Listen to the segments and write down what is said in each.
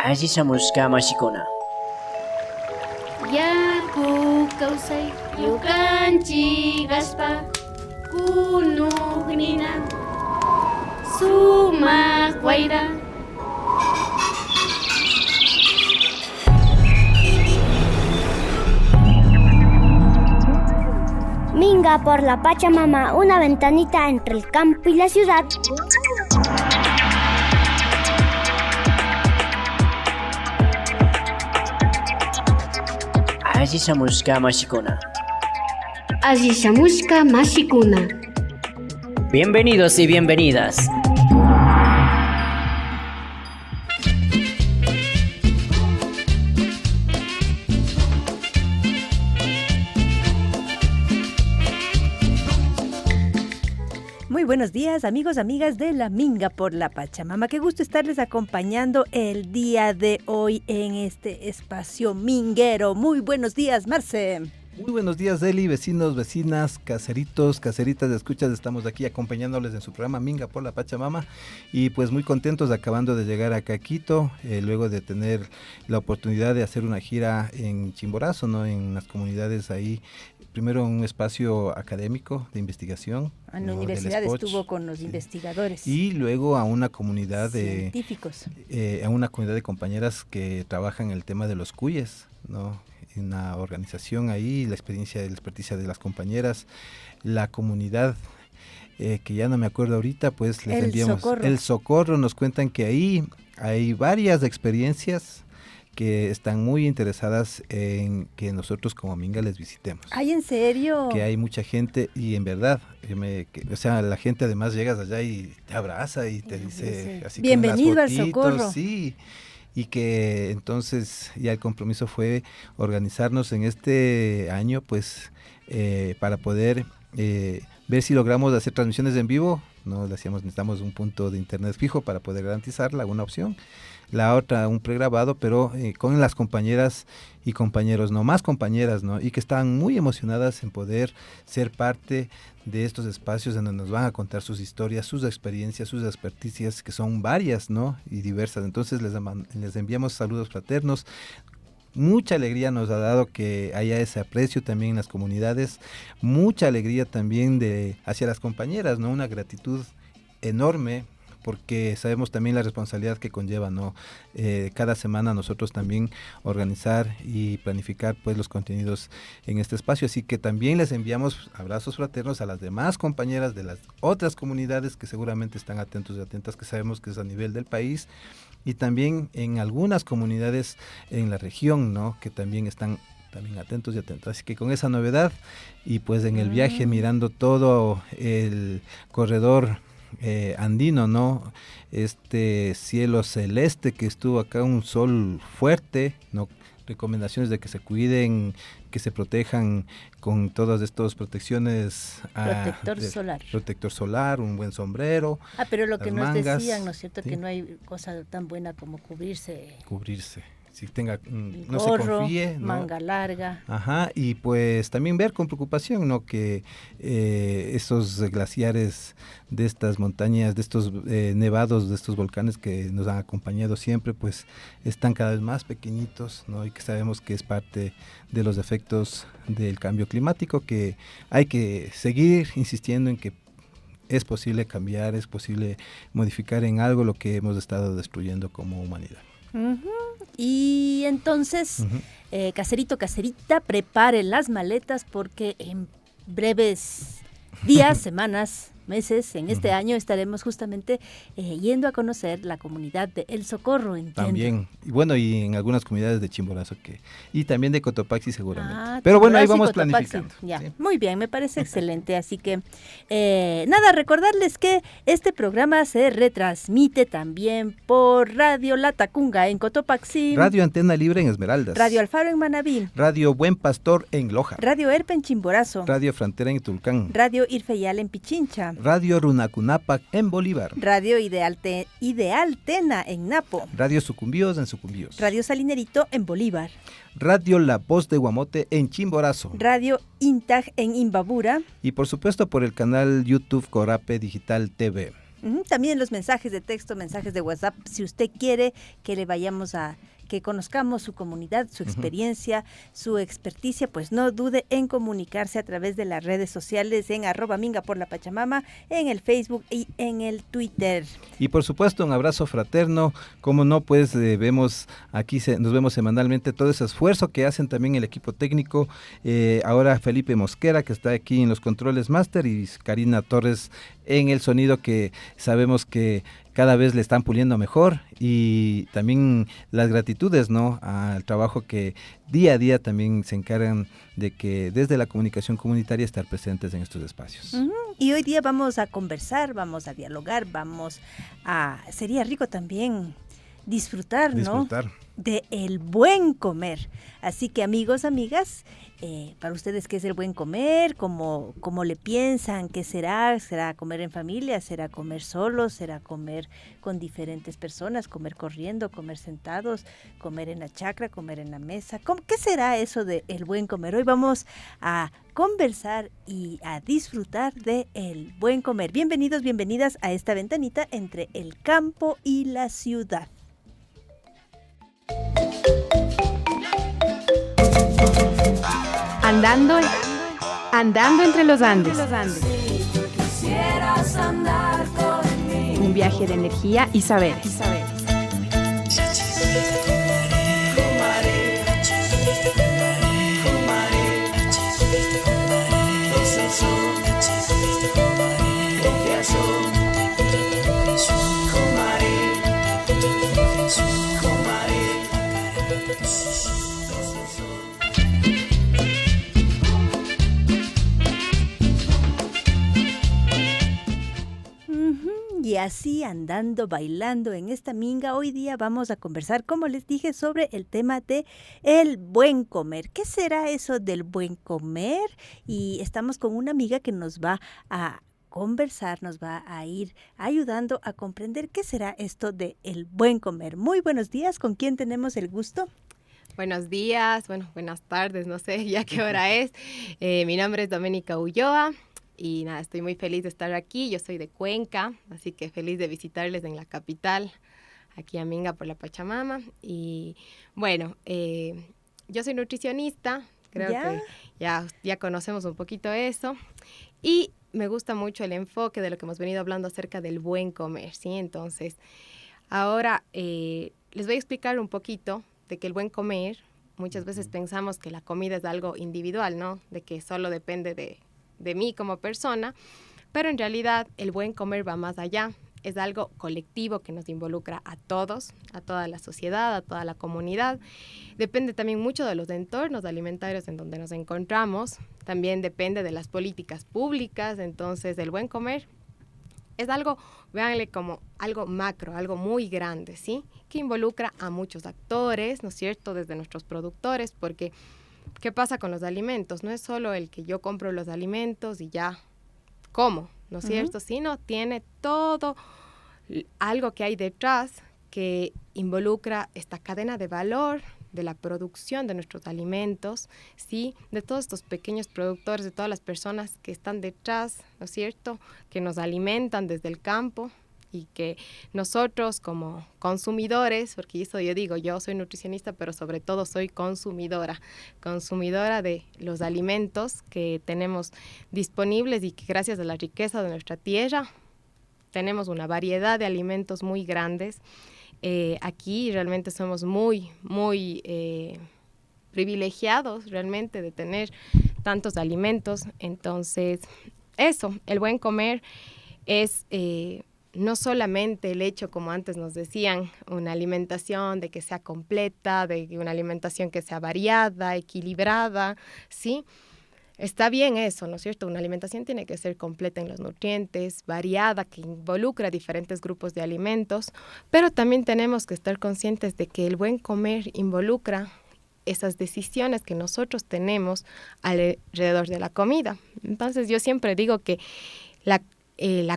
Asishamushka mashikuna. Yaku kawsay yukanchik aspa kunugnina sumaq wayra. Minga por la Pachamama, una ventanita entre el campo y la ciudad. Asishamushka mashikuna. Asishamushka mashikuna. Bienvenidos y bienvenidas. Muy buenos días, amigos, amigas de La Minga por la Pachamama. Qué gusto estarles acompañando el día de hoy en este espacio minguero. Muy buenos días, Marce. Muy buenos días, Eli, vecinos, vecinas, caseritos, caseritas de escuchas. Estamos aquí acompañándoles en su programa Minga por la Pachamama y pues muy contentos acabando de llegar acá a Quito, luego de tener la oportunidad de hacer una gira en Chimborazo, ¿no? En las comunidades ahí. Primero un espacio académico de investigación. En la universidad estuvo con los investigadores. Y luego a una comunidad de científicos. A una comunidad de compañeras que trabajan el tema de los cuyes, ¿no? Una organización ahí, la experticia de las compañeras, la comunidad que ya no me acuerdo ahorita, pues les enviamos. El Socorro, nos cuentan que ahí hay varias experiencias que están muy interesadas en que nosotros como Minga les visitemos. ¡Ay, en serio! Que hay mucha gente y en verdad, la gente además llegas allá y te abraza y te dice así bienvenido con unas fotitos, al Socorro. Sí, y que entonces ya el compromiso fue organizarnos en este año pues para poder ver si logramos hacer transmisiones en vivo. No decíamos, necesitamos un punto de internet fijo para poder garantizarla, una opción. La otra, un pregrabado, pero con las compañeras y compañeros, no más compañeras, ¿no? Y que están muy emocionadas en poder ser parte de estos espacios donde nos van a contar sus historias, sus experiencias, sus experticias, que son varias, ¿no? Y diversas. Entonces les enviamos saludos fraternos. Mucha alegría nos ha dado que haya ese aprecio también en las comunidades, mucha alegría también hacia las compañeras, ¿no? Una gratitud enorme, porque sabemos también la responsabilidad que conlleva, ¿no? Cada semana nosotros también organizar y planificar pues los contenidos en este espacio, así que también les enviamos abrazos fraternos a las demás compañeras de las otras comunidades que seguramente están atentos y atentas, que sabemos que es a nivel del país, y también en algunas comunidades en la región, ¿no? Que también están atentos y atentas. Así que con esa novedad y pues en el viaje mirando todo el corredor andino, ¿no? Este cielo celeste que estuvo acá, un sol fuerte, ¿no? Recomendaciones de que se cuiden, que se protejan con todas estas protecciones. Protector solar, un buen sombrero. Pero lo que nos mangas, decían, ¿no es cierto? ¿sí? Que no hay cosa tan buena como cubrirse. Si tenga, no gorro, se confíe, ¿no? Manga larga. Ajá, y pues también ver con preocupación, ¿no? Que esos glaciares de estas montañas, de estos nevados, de estos volcanes que nos han acompañado siempre, pues están cada vez más pequeñitos, ¿no? Y que sabemos que es parte de los efectos del cambio climático, que hay que seguir insistiendo en que es posible cambiar, es posible modificar en algo lo que hemos estado destruyendo como humanidad. Y entonces, caserito, caserita, preparen las maletas porque en breves días, semanas, meses, en este año estaremos justamente yendo a conocer la comunidad de El Socorro, entiendo. También, y bueno, y en algunas comunidades de Chimborazo y también de Cotopaxi seguramente. Pero bueno, ahí vamos planificando. Ya, ¿sí? Muy bien, me parece excelente, así que recordarles que este programa se retransmite también por Radio La Tacunga en Cotopaxi, Radio Antena Libre en Esmeraldas, Radio Alfaro en Manabí, Radio Buen Pastor en Loja, Radio Erpe en Chimborazo, Radio Frontera en Tulcán, Radio Irfeyal en Pichincha, Radio Runacunapac en Bolívar, Radio Ideal Tena en Napo, Radio Sucumbíos en Sucumbíos, Radio Salinerito en Bolívar, Radio La Voz de Guamote en Chimborazo, Radio Intag en Imbabura y por supuesto por el canal YouTube Corape Digital TV. También los mensajes de texto, mensajes de WhatsApp, si usted quiere que le vayamos que conozcamos su comunidad, su experiencia, su experticia, pues no dude en comunicarse a través de las redes sociales en @minga por la Pachamama, en el Facebook y en el Twitter. Y por supuesto un abrazo fraterno, como no, pues vemos aquí, nos vemos semanalmente todo ese esfuerzo que hacen también el equipo técnico, ahora Felipe Mosquera, que está aquí en los controles máster, y Karina Torres en el sonido, que sabemos que cada vez le están puliendo mejor, y también las gratitudes, ¿no?, al trabajo que día a día también se encargan de que desde la comunicación comunitaria estar presentes en estos espacios. Y hoy día vamos a conversar, vamos a dialogar, sería rico también disfrutar, ¿no?, de el buen comer. Así que amigos, amigas, para ustedes, ¿qué es el buen comer? ¿Cómo le piensan? ¿Qué será? ¿Será comer en familia? ¿Será comer solos? ¿Será comer con diferentes personas? ¿Comer corriendo? ¿Comer sentados? ¿Comer en la chacra? ¿Comer en la mesa? ¿Qué será eso de el buen comer? Hoy vamos a conversar y a disfrutar de el buen comer. Bienvenidos, bienvenidas a esta ventanita entre el campo y la ciudad. Andando entre los Andes. Un viaje de energía y saberes. Y así, andando, bailando en esta minga, hoy día vamos a conversar, como les dije, sobre el tema de el buen comer. ¿Qué será eso del buen comer? Y estamos con una amiga que nos va a conversar, nos va a ir ayudando a comprender qué será esto de el buen comer. Muy buenos días, ¿con quién tenemos el gusto? Buenos días, buenas tardes, no sé ya qué hora es. Mi nombre es Doménica Ulloa. Y nada, estoy muy feliz de estar aquí. Yo soy de Cuenca, así que feliz de visitarles en la capital, aquí a Minga por la Pachamama. Y bueno, yo soy nutricionista, creo que ya conocemos un poquito eso. Y me gusta mucho el enfoque de lo que hemos venido hablando acerca del buen comer, ¿sí? Entonces, ahora les voy a explicar un poquito de que el buen comer, muchas veces pensamos que la comida es algo individual, ¿no? De que solo depende de mí como persona, pero en realidad el buen comer va más allá, es algo colectivo que nos involucra a todos, a toda la sociedad, a toda la comunidad. Depende también mucho de los entornos alimentarios en donde nos encontramos, también depende de las políticas públicas. Entonces el buen comer es algo, véanle como algo macro, algo muy grande, ¿sí? Que involucra a muchos actores, ¿no es cierto?, desde nuestros productores, porque ¿qué pasa con los alimentos? No es solo el que yo compro los alimentos y ya como, ¿no es cierto? Sino tiene todo algo que hay detrás que involucra esta cadena de valor de la producción de nuestros alimentos, ¿sí? De todos estos pequeños productores, de todas las personas que están detrás, ¿no es cierto?, que nos alimentan desde el campo, y que nosotros como consumidores, porque eso yo digo, yo soy nutricionista, pero sobre todo soy consumidora de los alimentos que tenemos disponibles, y que gracias a la riqueza de nuestra tierra tenemos una variedad de alimentos muy grandes. Aquí realmente somos muy privilegiados realmente de tener tantos alimentos. Entonces, eso, el buen comer es no solamente el hecho, como antes nos decían, una alimentación de que sea completa, de una alimentación que sea variada, equilibrada, ¿sí? Está bien eso, ¿no es cierto? Una alimentación tiene que ser completa en los nutrientes, variada, que involucra diferentes grupos de alimentos, pero también tenemos que estar conscientes de que el buen comer involucra esas decisiones que nosotros tenemos alrededor de la comida. Entonces yo siempre digo que la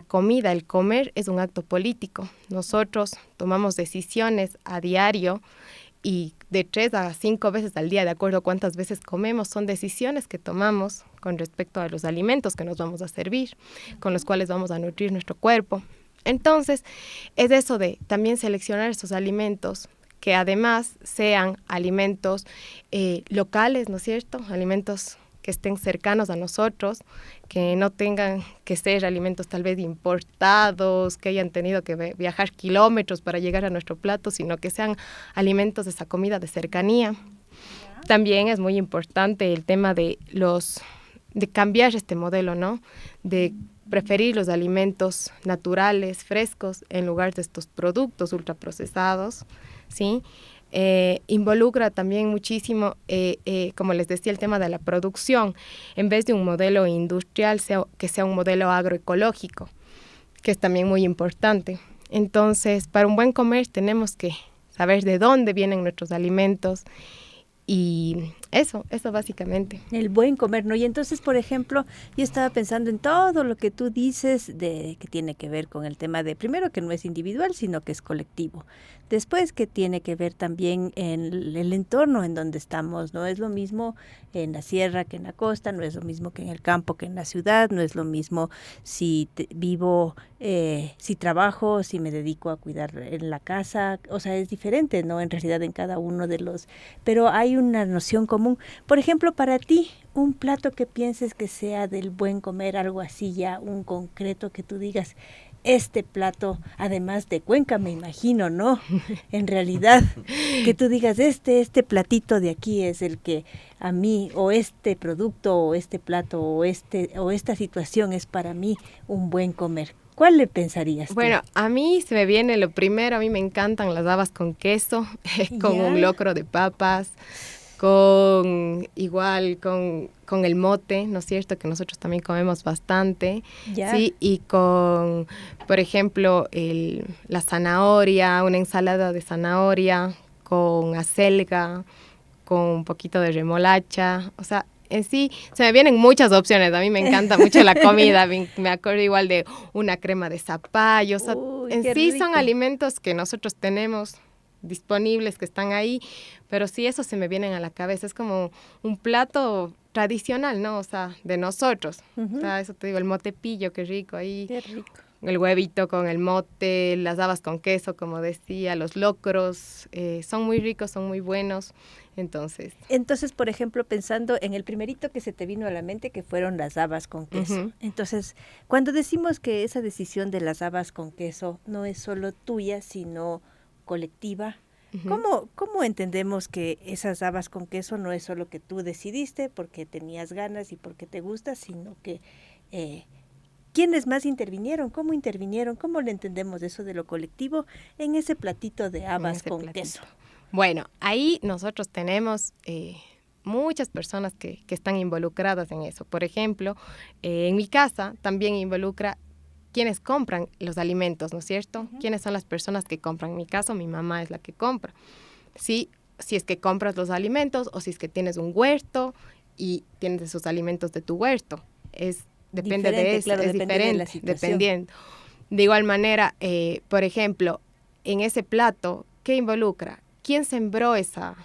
comida, el comer, es un acto político. Nosotros tomamos decisiones a diario y de 3 a 5 veces al día, de acuerdo a cuántas veces comemos, son decisiones que tomamos con respecto a los alimentos que nos vamos a servir, con los cuales vamos a nutrir nuestro cuerpo. Entonces, es eso de también seleccionar estos alimentos que además sean alimentos locales, ¿no es cierto? Alimentos que estén cercanos a nosotros, que no tengan que ser alimentos tal vez importados, que hayan tenido que viajar kilómetros para llegar a nuestro plato, sino que sean alimentos de esa comida de cercanía. También es muy importante el tema de cambiar este modelo, ¿no? De preferir los alimentos naturales, frescos, en lugar de estos productos ultraprocesados, ¿sí? Involucra también muchísimo, como les decía, el tema de la producción, en vez de un modelo industrial, que sea un modelo agroecológico, que es también muy importante. Entonces, para un buen comer tenemos que saber de dónde vienen nuestros alimentos y eso básicamente. El buen comer, ¿no? Y entonces, por ejemplo, yo estaba pensando en todo lo que tú dices que tiene que ver con el tema de, primero, que no es individual, sino que es colectivo. Después, que tiene que ver también en el entorno en donde estamos. No es lo mismo en la sierra que en la costa, no es lo mismo que en el campo que en la ciudad, no es lo mismo si vivo, si trabajo, si me dedico a cuidar en la casa. O sea, es diferente, ¿no? En realidad en cada uno de los... Pero hay una noción común. Por ejemplo, para ti, un plato que pienses que sea del buen comer, algo así ya, un concreto que tú digas, este plato, además de Cuenca, me imagino, ¿no? En realidad, que tú digas, este platito de aquí es el que a mí, o este producto, o este plato, o esta situación es para mí un buen comer. ¿Cuál le pensarías tú? Bueno, a mí se me viene lo primero, a mí me encantan las habas con queso, con un locro de papas, con el mote, ¿no es cierto? Que nosotros también comemos bastante, ¿sí? Y con, por ejemplo, la zanahoria, una ensalada de zanahoria, con acelga, con un poquito de remolacha, o sea, en sí, se me vienen muchas opciones. A mí me encanta mucho la comida. Me acuerdo igual de una crema de zapallo. O sea, en sí rico. Son alimentos que nosotros tenemos disponibles, que están ahí, pero sí, eso se me vienen a la cabeza. Es como un plato tradicional, ¿no? O sea, de nosotros. O sea, eso te digo, el motepillo, qué rico ahí. Qué rico. El huevito con el mote, las habas con queso, como decía, los locros, son muy ricos, son muy buenos. Entonces, por ejemplo, pensando en el primerito que se te vino a la mente, que fueron las habas con queso. Uh-huh. Entonces, cuando decimos que esa decisión de las habas con queso no es solo tuya, sino colectiva, uh-huh. ¿Cómo entendemos que esas habas con queso no es solo que tú decidiste porque tenías ganas y porque te gusta, sino que ¿quiénes más intervinieron? ¿Cómo intervinieron? ¿Cómo le entendemos eso de lo colectivo en ese platito de habas con queso? Bueno, ahí nosotros tenemos muchas personas que están involucradas en eso. Por ejemplo, en mi casa también involucra quienes compran los alimentos, ¿no es cierto? Uh-huh. ¿Quiénes son las personas que compran? En mi caso, mi mamá es la que compra. ¿Sí? Si es que compras los alimentos o si es que tienes un huerto y tienes esos alimentos de tu huerto. Depende de eso, claro, es diferente, dependiendo. De igual manera, por ejemplo, en ese plato, ¿qué involucra? ¿Quién sembró esa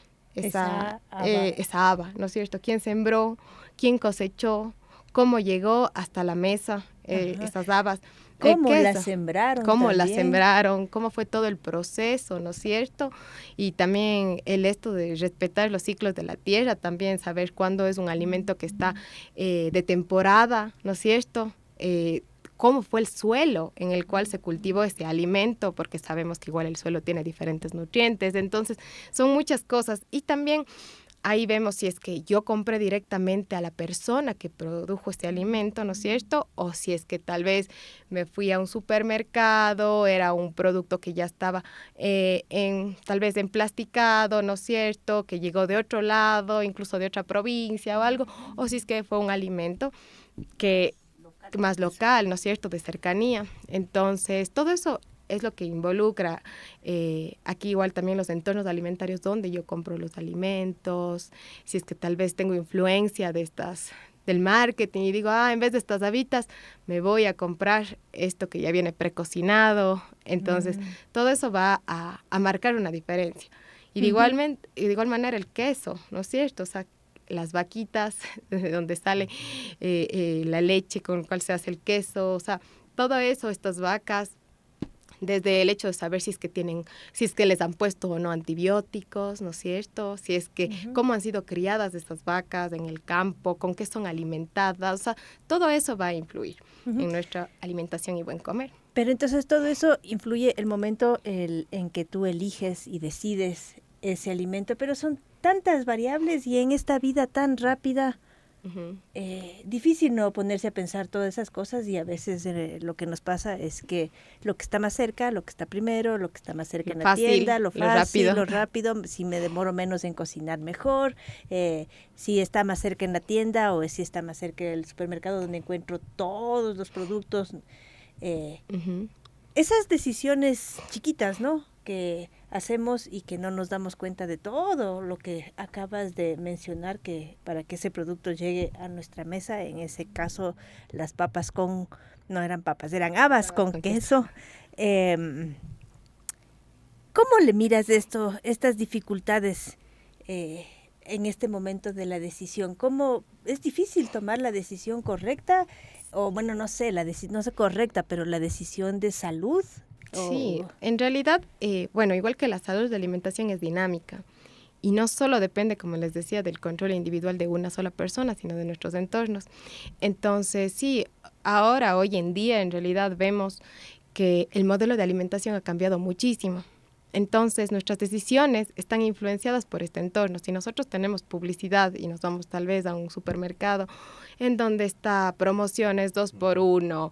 haba, ¿no es cierto? ¿Quién sembró? ¿Quién cosechó? ¿Cómo llegó hasta la mesa esas habas? ¿Cómo las sembraron? ¿Cómo las sembraron? ¿Cómo fue todo el proceso, no es cierto? Y también esto de respetar los ciclos de la tierra, también saber cuándo es un alimento que está de temporada, ¿no es cierto? Cómo fue el suelo en el cual se cultivó este alimento, porque sabemos que igual el suelo tiene diferentes nutrientes. Entonces, son muchas cosas. Y también ahí vemos si es que yo compré directamente a la persona que produjo este alimento, ¿no es cierto? O si es que tal vez me fui a un supermercado, era un producto que ya estaba tal vez emplasticado, ¿no es cierto? Que llegó de otro lado, incluso de otra provincia o algo. O si es que fue un alimento que más local, ¿no es cierto?, de cercanía. Entonces, todo eso es lo que involucra aquí igual también los entornos alimentarios donde yo compro los alimentos, si es que tal vez tengo influencia del marketing y digo, en vez de estas habitas, me voy a comprar esto que ya viene precocinado. Entonces, todo eso va a marcar una diferencia. Y de igual manera el queso, ¿no es cierto? O sea, las vaquitas, de donde sale la leche con la cual se hace el queso, o sea, todo eso, estas vacas desde el hecho de saber si es que les han puesto o no antibióticos, ¿no es cierto? Si es que, cómo han sido criadas estas vacas en el campo, con qué son alimentadas, o sea, todo eso va a influir en nuestra alimentación y buen comer. Pero entonces todo eso influye el momento en que tú eliges y decides ese alimento, pero son tantas variables y en esta vida tan rápida, difícil no ponerse a pensar todas esas cosas, y a veces lo que nos pasa es que lo que está más cerca, lo que está primero, lo que está más cerca en la tienda, lo fácil, lo rápido, si me demoro menos en cocinar mejor, si está más cerca en la tienda o si está más cerca del supermercado donde encuentro todos los productos. Esas decisiones chiquitas, ¿no?, que hacemos y que no nos damos cuenta de todo lo que acabas de mencionar, que para que ese producto llegue a nuestra mesa, en ese caso las papas no eran papas, eran habas con queso. ¿Cómo le miras estas dificultades en este momento de la decisión? ¿Cómo es difícil tomar la decisión correcta? O bueno, no sé correcta, pero la decisión de salud. Sí, en realidad, igual que la salud de alimentación es dinámica y no solo depende, como les decía, del control individual de una sola persona, sino de nuestros entornos. Entonces, sí, hoy en día, en realidad vemos que el modelo de alimentación ha cambiado muchísimo. Entonces, nuestras decisiones están influenciadas por este entorno. Si nosotros tenemos publicidad y nos vamos tal vez a un supermercado en donde está promociones 2x1,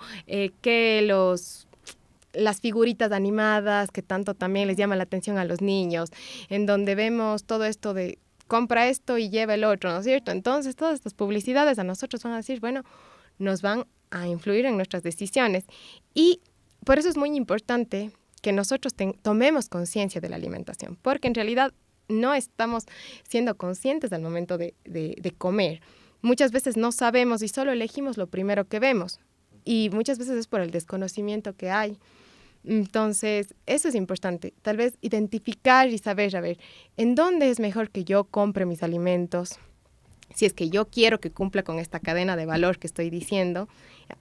las figuritas animadas que tanto también les llama la atención a los niños, en donde vemos todo esto de compra esto y lleva el otro, ¿no es cierto? Entonces, todas estas publicidades a nosotros van a decir, bueno, nos van a influir en nuestras decisiones. Y por eso es muy importante que nosotros tomemos conciencia de la alimentación, porque en realidad no estamos siendo conscientes al momento de comer. Muchas veces no sabemos y solo elegimos lo primero que vemos, y muchas veces es por el desconocimiento que hay. Entonces, eso es importante, tal vez identificar y saber, ¿en dónde es mejor que yo compre mis alimentos? Si es que yo quiero que cumpla con esta cadena de valor que estoy diciendo,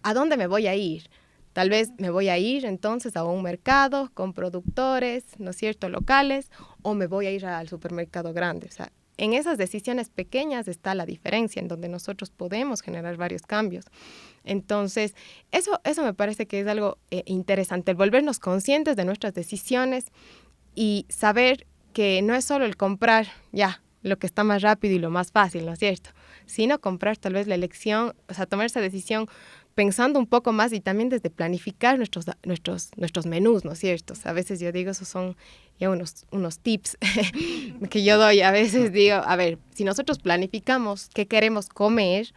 ¿a dónde me voy a ir? Tal vez me voy a ir entonces a un mercado con productores, ¿no es cierto?, locales, o me voy a ir al supermercado grande. O sea, en esas decisiones pequeñas está la diferencia, en donde nosotros podemos generar varios cambios. Entonces, eso me parece que es algo interesante, el volvernos conscientes de nuestras decisiones y saber que no es solo el comprar lo que está más rápido y lo más fácil, ¿no es cierto?, sino comprar tal vez la elección, o sea, tomar esa decisión pensando un poco más y también desde planificar nuestros menús, ¿no es cierto? O sea, a veces yo digo, esos son ya unos tips que yo doy. A veces digo, si nosotros planificamos qué queremos comer,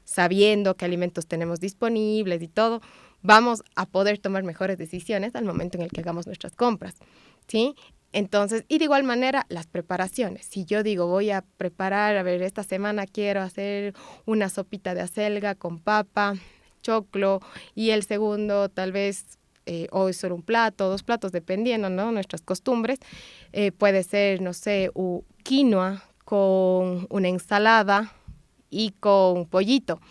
sabiendo qué alimentos tenemos disponibles y todo, vamos a poder tomar mejores decisiones al momento en el que hagamos nuestras compras, ¿sí? Entonces, y de igual manera, las preparaciones. Si yo digo, voy a preparar, esta semana quiero hacer una sopita de acelga con papa, choclo, y el segundo tal vez o es solo un plato, 2 platos, dependiendo, ¿no?, nuestras costumbres. Puede ser, no sé, quinoa con una ensalada y con pollito,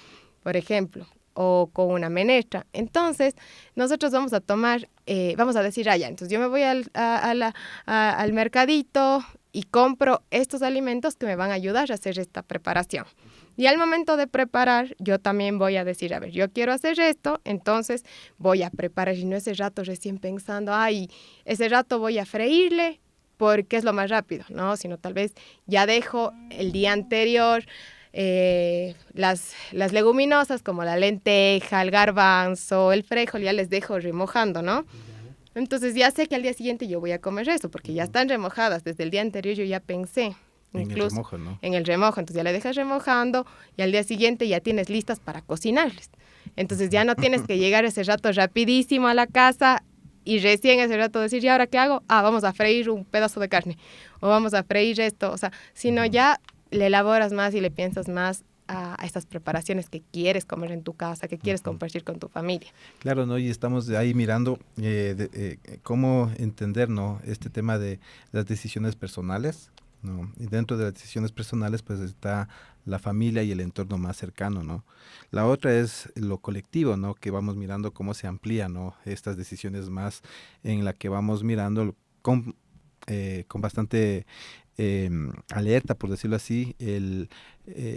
por ejemplo, o con una menestra. Entonces, nosotros vamos a tomar, vamos a decir, entonces yo me voy al mercadito y compro estos alimentos que me van a ayudar a hacer esta preparación. Y al momento de preparar, yo también voy a decir, yo quiero hacer esto, entonces voy a preparar, y no ese rato recién pensando, ese rato voy a freírle porque es lo más rápido, ¿no? Sino tal vez ya dejo el día anterior las leguminosas como la lenteja, el garbanzo, el frijol, ya les dejo remojando, ¿no? Entonces ya sé que al día siguiente yo voy a comer eso, porque ya están remojadas. Desde el día anterior yo ya pensé. Incluso en el remojo, ¿no? En el remojo, entonces ya le dejas remojando y al día siguiente ya tienes listas para cocinarles. Entonces ya no tienes que llegar ese rato rapidísimo a la casa y recién ese rato decir, ¿y ahora qué hago? Vamos a freír un pedazo de carne o vamos a freír esto, o sea, sino ya le elaboras más y le piensas más a estas preparaciones que quieres comer en tu casa, que quieres compartir con tu familia. Claro, ¿no? Y estamos ahí mirando cómo entender, ¿no?, este tema de las decisiones personales ¿no? Y dentro de las decisiones personales, pues está la familia y el entorno más cercano, ¿no? La otra es lo colectivo, ¿no? Que vamos mirando cómo se amplía, ¿no? Estas decisiones más en la que vamos mirando con bastante alerta, por decirlo así,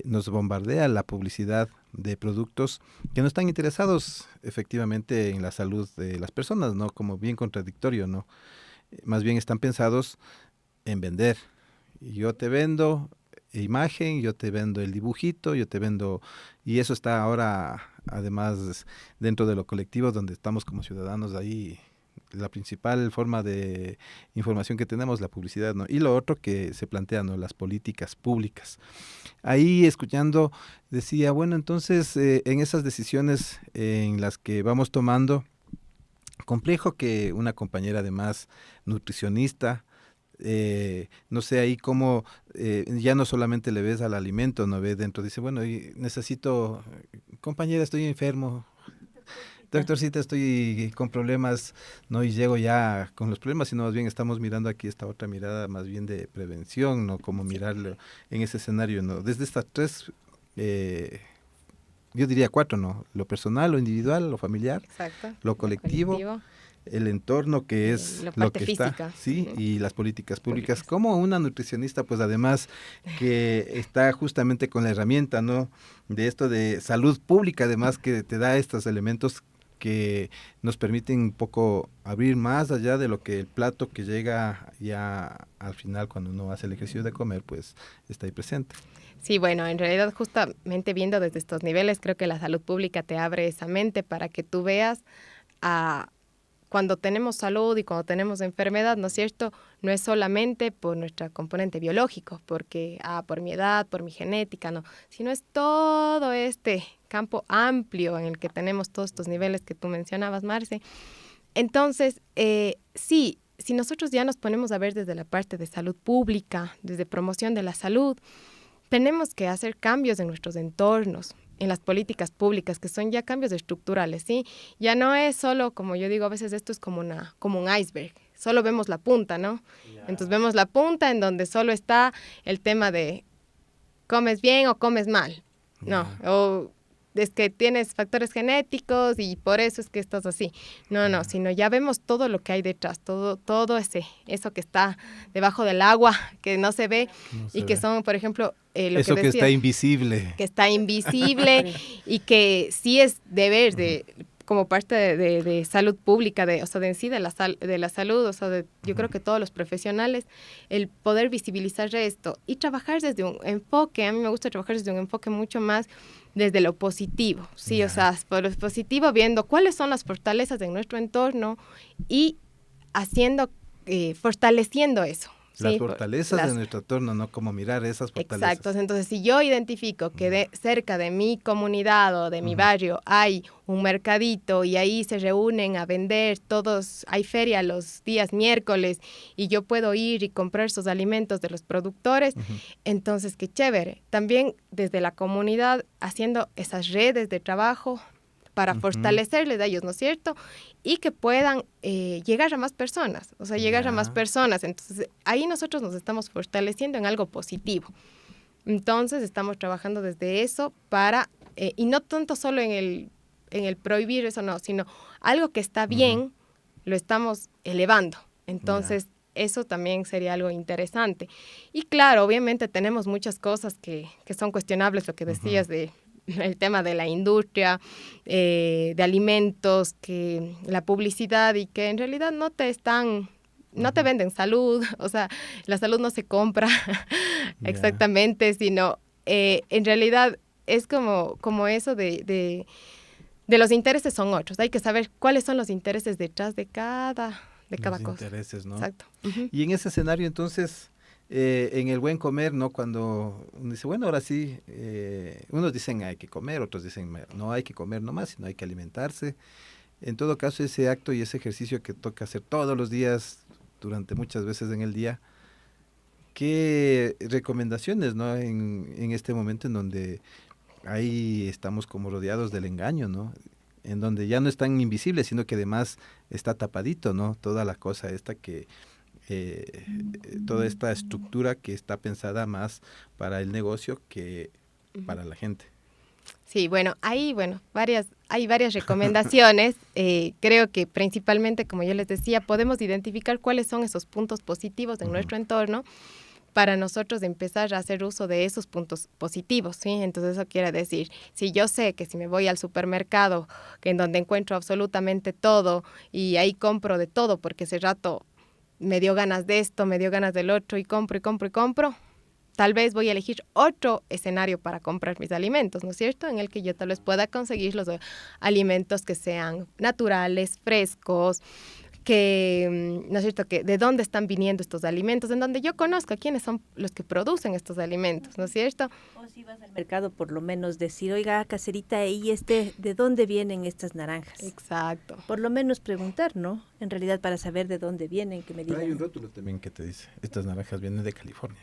nos bombardea la publicidad de productos que no están interesados efectivamente en la salud de las personas, ¿no? Como bien contradictorio, ¿no? Más bien están pensados en vender. Yo te vendo imagen, yo te vendo el dibujito, yo te vendo, y eso está ahora además dentro de lo colectivo donde estamos como ciudadanos ahí. La principal forma de información que tenemos es la publicidad, ¿no? Y lo otro que se plantea, ¿no? Las políticas públicas. Ahí escuchando decía, bueno, entonces en esas decisiones en las que vamos tomando, complejo que una compañera además nutricionista, no sé ahí cómo ya no solamente le ves al alimento, no ve dentro, dice, bueno, necesito, compañera, estoy enfermo, doctorcita, estoy con problemas, no, y llego ya con los problemas, sino más bien estamos mirando aquí esta otra mirada más bien de prevención, ¿no? Como mirarlo en ese escenario, ¿no? Desde estas tres, yo diría cuatro, ¿no? Lo personal, lo individual, lo familiar, Exacto. lo colectivo, el entorno que es la lo parte que física. está, sí, y las políticas públicas. Como una nutricionista, pues además que está justamente con la herramienta, ¿no? De esto de salud pública, además que te da estos elementos que nos permiten un poco abrir más allá de lo que el plato que llega ya al final cuando uno hace el ejercicio de comer, pues está ahí presente. Sí, bueno, en realidad justamente viendo desde estos niveles, creo que la salud pública te abre esa mente para que tú veas cuando tenemos salud y cuando tenemos enfermedad, ¿no es cierto? No es solamente por nuestro componente biológico, porque, por mi edad, por mi genética, no, sino es todo este campo amplio en el que tenemos todos estos niveles que tú mencionabas, Marce. Entonces, sí, si nosotros ya nos ponemos a ver desde la parte de salud pública, desde promoción de la salud, tenemos que hacer cambios en nuestros entornos, en las políticas públicas, que son ya cambios estructurales, ¿sí? Ya no es solo, como yo digo, a veces esto es como un iceberg, solo vemos la punta, ¿no? Yeah. Entonces vemos la punta en donde solo está el tema de comes bien o comes mal, ¿no? O es que tienes factores genéticos y por eso es que estás así. No, sino ya vemos todo lo que hay detrás, todo eso que está debajo del agua, que no se ve, y que son, por ejemplo, lo eso que decía, está invisible. Que está invisible y que sí es deber de como parte de salud pública, o sea, de en sí de la salud, o sea, yo creo que todos los profesionales, el poder visibilizar esto y trabajar desde un enfoque, a mí me gusta trabajar desde un enfoque mucho más desde lo positivo, ¿sí? Yeah. O sea, por lo positivo, viendo cuáles son las fortalezas de nuestro entorno y fortaleciendo eso. Las sí, fortalezas de nuestro entorno, ¿no? Como mirar esas fortalezas. Exacto, entonces si yo identifico que cerca de mi comunidad o de mi barrio hay un mercadito y ahí se reúnen a vender hay feria los días miércoles y yo puedo ir y comprar esos alimentos de los productores, entonces qué chévere. También desde la comunidad haciendo esas redes de trabajo para fortalecerles a ellos, ¿no es cierto? Y que puedan llegar a más personas, o sea, llegar a más personas. Entonces, ahí nosotros nos estamos fortaleciendo en algo positivo. Entonces, estamos trabajando desde eso para, y no tanto solo en el prohibir eso, no, sino algo que está bien, lo estamos elevando. Entonces, eso también sería algo interesante. Y claro, obviamente tenemos muchas cosas que son cuestionables, lo que decías el tema de la industria, de alimentos, que la publicidad y que en realidad no te venden salud, o sea, la salud no se compra exactamente, sino en realidad es como eso de los intereses son otros, hay que saber cuáles son los intereses detrás de cada cosa. Intereses, ¿no? Exacto. Y en ese escenario entonces, en el buen comer, ¿no? Cuando uno dice, bueno, ahora sí, unos dicen hay que comer, otros dicen no hay que comer nomás, sino hay que alimentarse. En todo caso, ese acto y ese ejercicio que toca hacer todos los días, durante muchas veces en el día, ¿qué recomendaciones, ¿no? En este momento en donde ahí estamos como rodeados del engaño, ¿no? En donde ya no es tan invisible, sino que además está tapadito, ¿no? Toda la cosa esta que toda esta estructura que está pensada más para el negocio que para la gente. Sí, bueno, hay varias recomendaciones. Creo que principalmente, como yo les decía, podemos identificar cuáles son esos puntos positivos en nuestro entorno para nosotros empezar a hacer uso de esos puntos positivos, ¿sí? Entonces eso quiere decir, si yo sé que si me voy al supermercado, que en donde encuentro absolutamente todo y ahí compro de todo porque ese rato me dio ganas de esto, me dio ganas del otro y compro y compro y compro, tal vez voy a elegir otro escenario para comprar mis alimentos, ¿no es cierto? En el que yo tal vez pueda conseguir los alimentos que sean naturales, frescos, que, ¿no es cierto?, que de dónde están viniendo estos alimentos, en donde yo conozco quiénes son los que producen estos alimentos, ¿no es cierto? O si vas al mercado, por lo menos decir, oiga, caserita, ¿y de dónde vienen estas naranjas? Exacto. Por lo menos preguntar, ¿no? En realidad, para saber de dónde vienen, que me Pero digan. hay un rótulo también que te dice, estas naranjas vienen de California.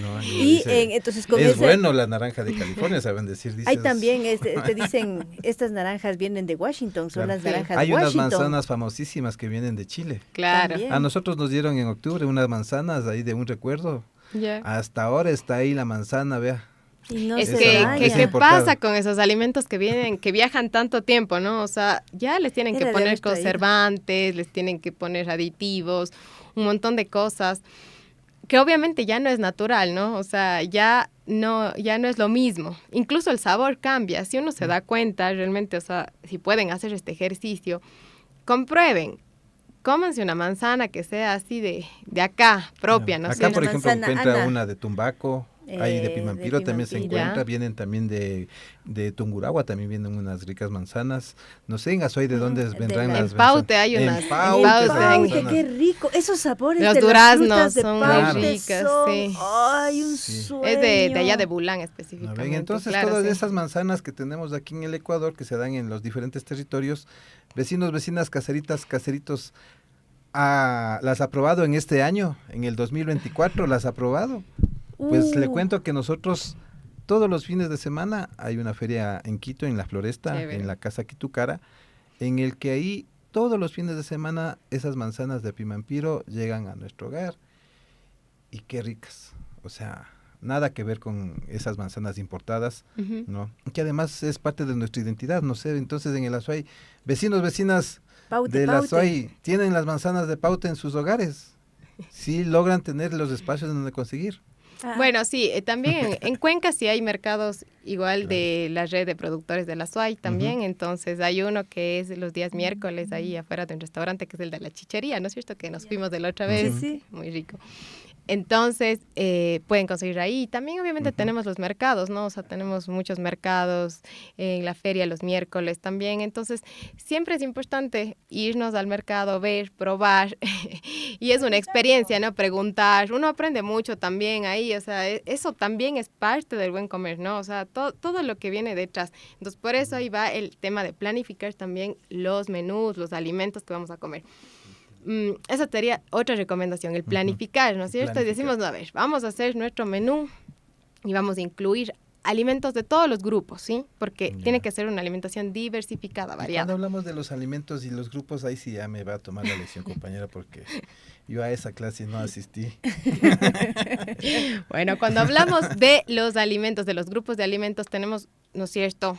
No, Y entonces con es ese- bueno la naranja de California, saben decir. Hay dices. también, te dicen, estas naranjas vienen de Washington, son Claro. las naranjas Hay de unas Washington. manzanas famosísimas que vienen de Chile. Claro. También. A nosotros nos dieron en octubre unas manzanas ahí de un recuerdo. Ya. Hasta ahora está ahí la manzana, vea. Y no Es se que, daña. es ¿qué importado. pasa con esos alimentos que vienen, que viajan tanto tiempo, ¿no? O sea, ya les tienen que Era de poner haber traído. conservantes, les tienen que poner aditivos, un montón de cosas, que obviamente ya no es natural, ¿no? O sea, ya no es lo mismo. Incluso el sabor cambia. Si uno se da cuenta realmente, o sea, si pueden hacer este ejercicio, comprueben. Cómanse una manzana que sea así de acá, propia, ¿no? Acá, sé? por Una ejemplo, manzana, encuentra Ana. una de Tumbaco, hay de Pimampiro de también se Pimampiro. encuentra, Ya. vienen también de Tungurahua, también vienen unas ricas manzanas. No sé en Azuay de dónde de vendrán la- las En Paute hay manzanas. unas- En en Paute, Paute, esas en- Paute, manzanas. qué rico. Esos sabores Los de duraznos las frutas de son muy Paute ricas, son, sí. ay, un Sí. sueño. Es de allá de Bulán ¿No específicamente. ven? Entonces, claro, todas sí. esas manzanas que tenemos aquí en el Ecuador, que se dan en los diferentes territorios, vecinos, vecinas, caseritas, caseritos, las ha probado en este año, en el 2024, las ha probado. Pues le cuento que nosotros todos los fines de semana hay una feria en Quito, en la Floresta, Chévere. en la Casa Quitucara, en el que ahí todos los fines de semana esas manzanas de Pimampiro llegan a nuestro hogar. Y qué ricas. O sea, nada que ver con esas manzanas importadas, Ujú. ¿no? Que además es parte de nuestra identidad, no sé. Entonces en el Azuay, vecinos, vecinas Paute, del Paute. Azuay, ¿tienen las manzanas de Paute en sus hogares? Sí logran tener los espacios donde conseguir. Ah, Bueno, sí, también en Cuenca sí hay mercados igual de la red de productores de la SUAY también, entonces hay uno que es los días miércoles ahí afuera de un restaurante que es el de la chichería, ¿no es cierto? Que nos fuimos de la otra vez, Sí, sí. muy rico. Entonces, pueden conseguir ahí. También obviamente tenemos los mercados, ¿no? O sea, tenemos muchos mercados en la feria los miércoles también. Entonces, siempre es importante irnos al mercado, ver, probar. Y es una experiencia, ¿no? Preguntar. Uno aprende mucho también ahí. O sea, eso también es parte del buen comer, ¿no? O sea, todo lo que viene detrás. Entonces, por eso ahí va el tema de planificar también los menús, los alimentos que vamos a comer. Esa sería otra recomendación, el planificar, ¿no es cierto? Y decimos, no, a ver, vamos a hacer nuestro menú y vamos a incluir alimentos de todos los grupos, ¿sí? Porque tiene que ser una alimentación diversificada, Y cuando variada. hablamos de los alimentos y los grupos, ahí sí ya me va a tomar la lección, compañera, porque yo a esa clase no asistí. Bueno, cuando hablamos de los alimentos, de los grupos de alimentos, tenemos, ¿no es cierto?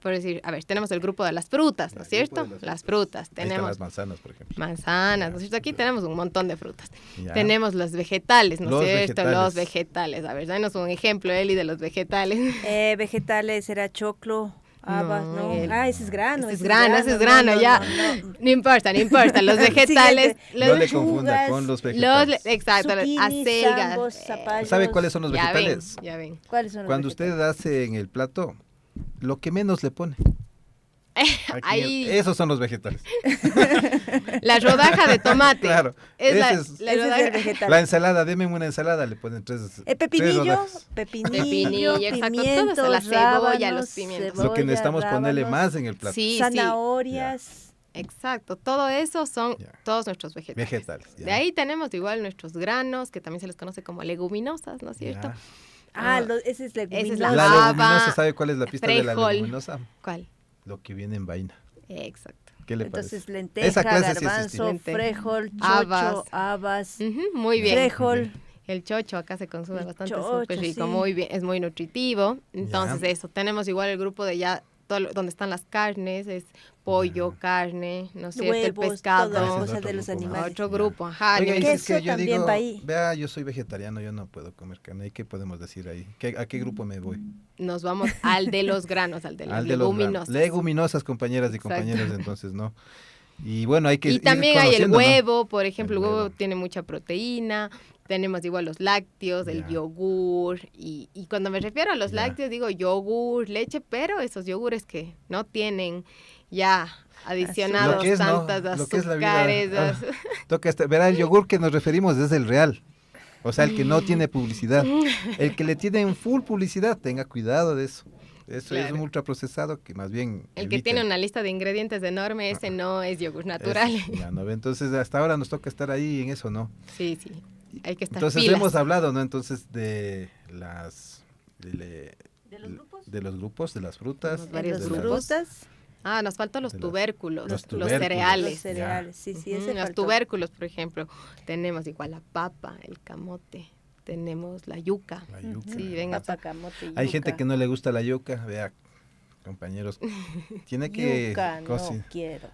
Por decir, a ver, tenemos el grupo de las frutas, ¿no es El grupo cierto? de Las frutas, Ahí están tenemos las manzanas, por ejemplo. manzanas, ¿no es cierto? Aquí tenemos un montón de frutas. Ya. Tenemos los vegetales, ¿no es Los cierto? vegetales. Los vegetales. A ver, danos un ejemplo, Eli, de los vegetales. Vegetales, era choclo, habas, ¿no? el- Ese es grano. Ese es grano, no, ya. no. No importa. Los vegetales. Siguiente. No le Lechugas, confunda con los vegetales. Exacto, las zucchini, acelgas. zambos, zapallos. ¿Sabe cuáles son los Ya ven, vegetales? ya ven. ¿Cuáles son los Cuando vegetales? usted hace en el plato, lo que menos le pone. Aquí, Ahí. esos son los vegetales. La rodaja de tomate. Claro. Es la, ese es- la Ese es rodaja- el vegetal. La ensalada, deme una ensalada, le ponen tres Pepinillo, rodajas. pepinillo, exacto, pimientos, todo, la cebolla, rábanos, los pimientos. Lo que cebolla, necesitamos ponerle rábanos, más en el plato. Sí, sí. zanahorias. Exacto. Todo eso son Ya. todos nuestros vegetales. Vegetales. ya. De ahí tenemos igual nuestros granos, que también se les conoce como leguminosas, ¿no es cierto? Ya. Ese es Esa es leguminosa. la La haba, leguminosa, ¿sabe cuál es la pista de la frijol. leguminosa? ¿Cuál? Lo que viene en vaina. Exacto. ¿Qué le Entonces, parece? lenteja, Esa clase sí garbanzo, existe. frijol, chocho, Habas. habas, Muy bien. frijol. El chocho acá se consume El bastante, chocho, súper rico, sí. muy bien, es muy nutritivo. Entonces Ya. eso, tenemos igual el grupo de ya, donde están las carnes, es pollo, carne, ¿no es cierto? El Huevos, pescado. todas las Ese es cosas otro de los grupo más. animales. Otro Ya. grupo, ajá. Oiga, nivel- y es Queso que yo también digo, va ahí. vea, yo soy vegetariano, yo no puedo comer carne. ¿Y qué podemos decir ahí? ¿A qué grupo me voy? Nos vamos al de los granos, al de las Al de los leguminosas. leguminosas, compañeras y Exacto. compañeros, entonces, ¿no? Y bueno, hay que Y ir también hay el conociendo, ¿no? huevo, por ejemplo, el El huevo huevo. tiene mucha proteína. Tenemos igual los lácteos, el Ya. yogur. Y cuando me refiero a los Ya. lácteos, digo yogur, leche, pero esos yogures que no tienen ya adicionados Lo que es, ¿no? tantas Lo que es la vida. azúcares. Verá, el yogur que nos referimos es el real. O sea, el que no tiene publicidad. El que le tienen full publicidad, tenga cuidado de eso. Eso es Claro. un ultraprocesado que más bien El que evite. tiene una lista de ingredientes enorme, ese no es yogur natural. Ya no ve. Entonces, hasta ahora nos toca estar ahí en eso, ¿no? Sí, sí. Hay que estar Entonces pilas. hemos hablado, ¿no? Entonces de las de los grupos, de las frutas, Los varios En de las grupos. frutas, Ah, nos faltan los de tubérculos, los los tubérculos. cereales. los cereales, sí, sí, ese Los faltó. tubérculos, por ejemplo, tenemos igual la papa, el camote, tenemos la yuca. la yuca. Sí, venga, Papa, camote, Hay yuca. gente que no le gusta la yuca, vea, compañeros, tiene que Yuca, no cocinar. quiero.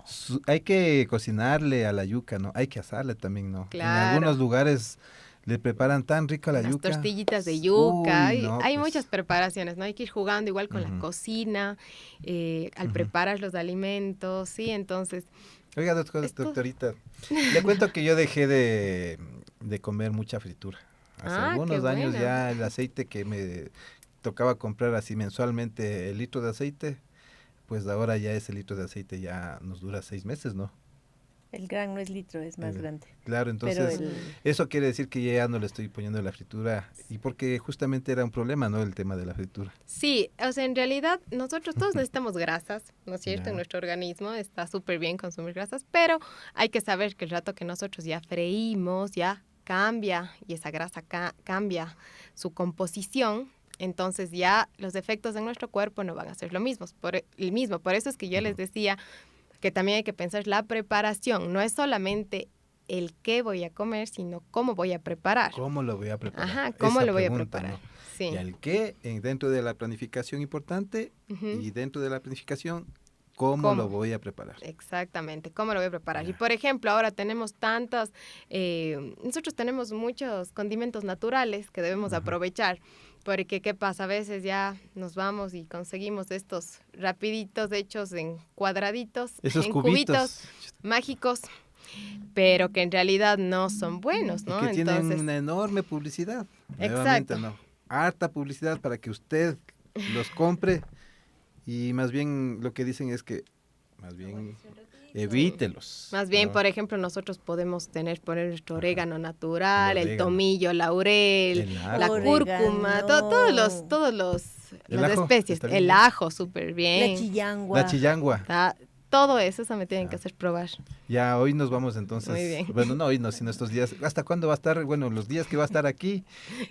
Hay que cocinarle a la yuca, ¿no? Hay que asarle también, ¿no? Claro. En algunos lugares le preparan tan rica la las yuca. tortillitas de yuca. Uy, no, hay pues, muchas preparaciones, ¿no? Hay que ir jugando igual con la Ujú. cocina, al Ujú. preparar los alimentos, sí, entonces, Oiga, Esto- doctorita, le cuento que yo dejé de comer mucha fritura. Hace Ah, algunos qué años bueno. ya el aceite que me tocaba comprar así mensualmente el litro de aceite, pues ahora ya ese litro de aceite ya nos dura 6 meses, ¿no? El gran no es litro, es más El- grande. Claro, entonces Pero el, eso quiere decir que ya no le estoy poniendo la fritura y porque justamente era un problema, ¿no? El tema de la fritura. sí, o sea, en realidad nosotros todos necesitamos grasas, ¿no es cierto? Ya. En nuestro organismo está súper bien consumir grasas, pero hay que saber que el rato que nosotros ya freímos, ya cambia y esa grasa cambia su composición, entonces ya los efectos en nuestro cuerpo no van a ser lo mismo. Por eso es que yo les decía que también hay que pensar la preparación, no es solamente el qué voy a comer, sino cómo voy a preparar. ¿Cómo lo voy a preparar? Ajá, ¿cómo Esa lo voy a pregunta, preparar? ¿no? Sí. Y el qué dentro de la planificación importante Ujú. y dentro de la planificación, ¿cómo ¿Cómo? lo voy a preparar? Exactamente, ¿cómo lo voy a preparar? Y Ya. por ejemplo, ahora tenemos nosotros tenemos muchos condimentos naturales que debemos Ajá. aprovechar, porque ¿qué pasa? A veces ya nos vamos y conseguimos estos rapiditos hechos en cuadraditos, Esos en cubitos mágicos, pero que en realidad no son buenos, y ¿no? que tienen Entonces, una enorme publicidad. Exacto. Nuevamente, ¿no? Harta publicidad para que usted los compre y más bien lo que dicen es que más bien evítelos. más bien, ¿no? por ejemplo, nosotros podemos poner nuestro orégano natural, el orégano. tomillo, laurel, El ajo. la cúrcuma, Orégano. todas El las ajo, especies, está bien. el ajo, súper la bien. chillangua. La chillangua. Todo eso me tienen Ah. que hacer probar. Ya hoy nos vamos entonces. Muy bien. Bueno, no hoy no, sino estos días. ¿Hasta cuándo va a estar? Bueno, los días que va a estar aquí.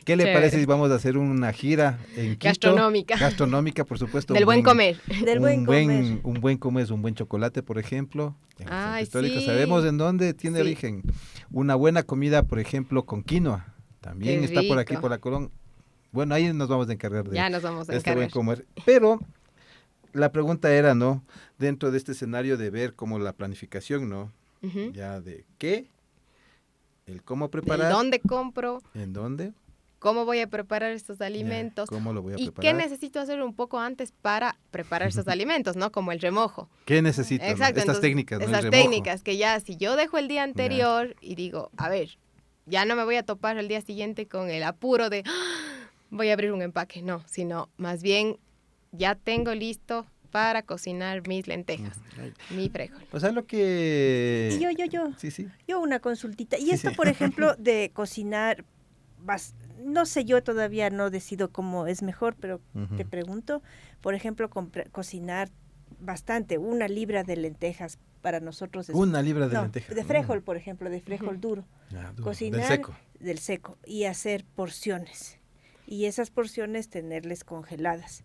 ¿Qué le Chévere. parece si vamos a hacer una gira en Quito? Gastronómica. Gastronómica, por supuesto. Del buen comer. Del buen comer. Un buen comer es un buen chocolate, por ejemplo. En el Centro Ay, Histórico sí. sabemos en dónde tiene Sí. origen. Una buena comida, por ejemplo, con quinoa. También Qué está por aquí, rico. por la Colón. Bueno, ahí nos vamos a encargar de Ya nos vamos a este buen encargar. comer. Pero la pregunta era, ¿no? Dentro de este escenario de ver como la planificación, ¿no? Ujú. Ya de qué, el cómo ¿De preparar, dónde compro? en dónde, ¿Cómo voy a preparar estos ya, alimentos? cómo lo voy a ¿Y qué preparar, necesito hacer un poco antes para preparar estos alimentos, ¿no? Como el remojo. qué necesito, ¿no? Exacto. Estas entonces, técnicas, ¿no? El Esas remojo. técnicas que ya, si yo dejo el día anterior y digo, a ver, ya no me voy a topar el día siguiente con el apuro de "Ah, voy a abrir un empaque", no, sino más bien ya tengo listo para cocinar mis lentejas, Ay, mi frijol. O sea, lo que... Y yo. Sí, sí. Yo una consultita. Y Sí, esto, sí. por ejemplo, de cocinar, no sé, yo todavía no decido cómo es mejor, pero Ujú. te pregunto, por ejemplo, cocinar bastante, 1 libra de lentejas para nosotros es... Una libra de no, lentejas. de frijol, por ejemplo, de frijol duro. Ya, duro, Cocinar del seco. del seco y hacer porciones. Y esas porciones tenerles congeladas.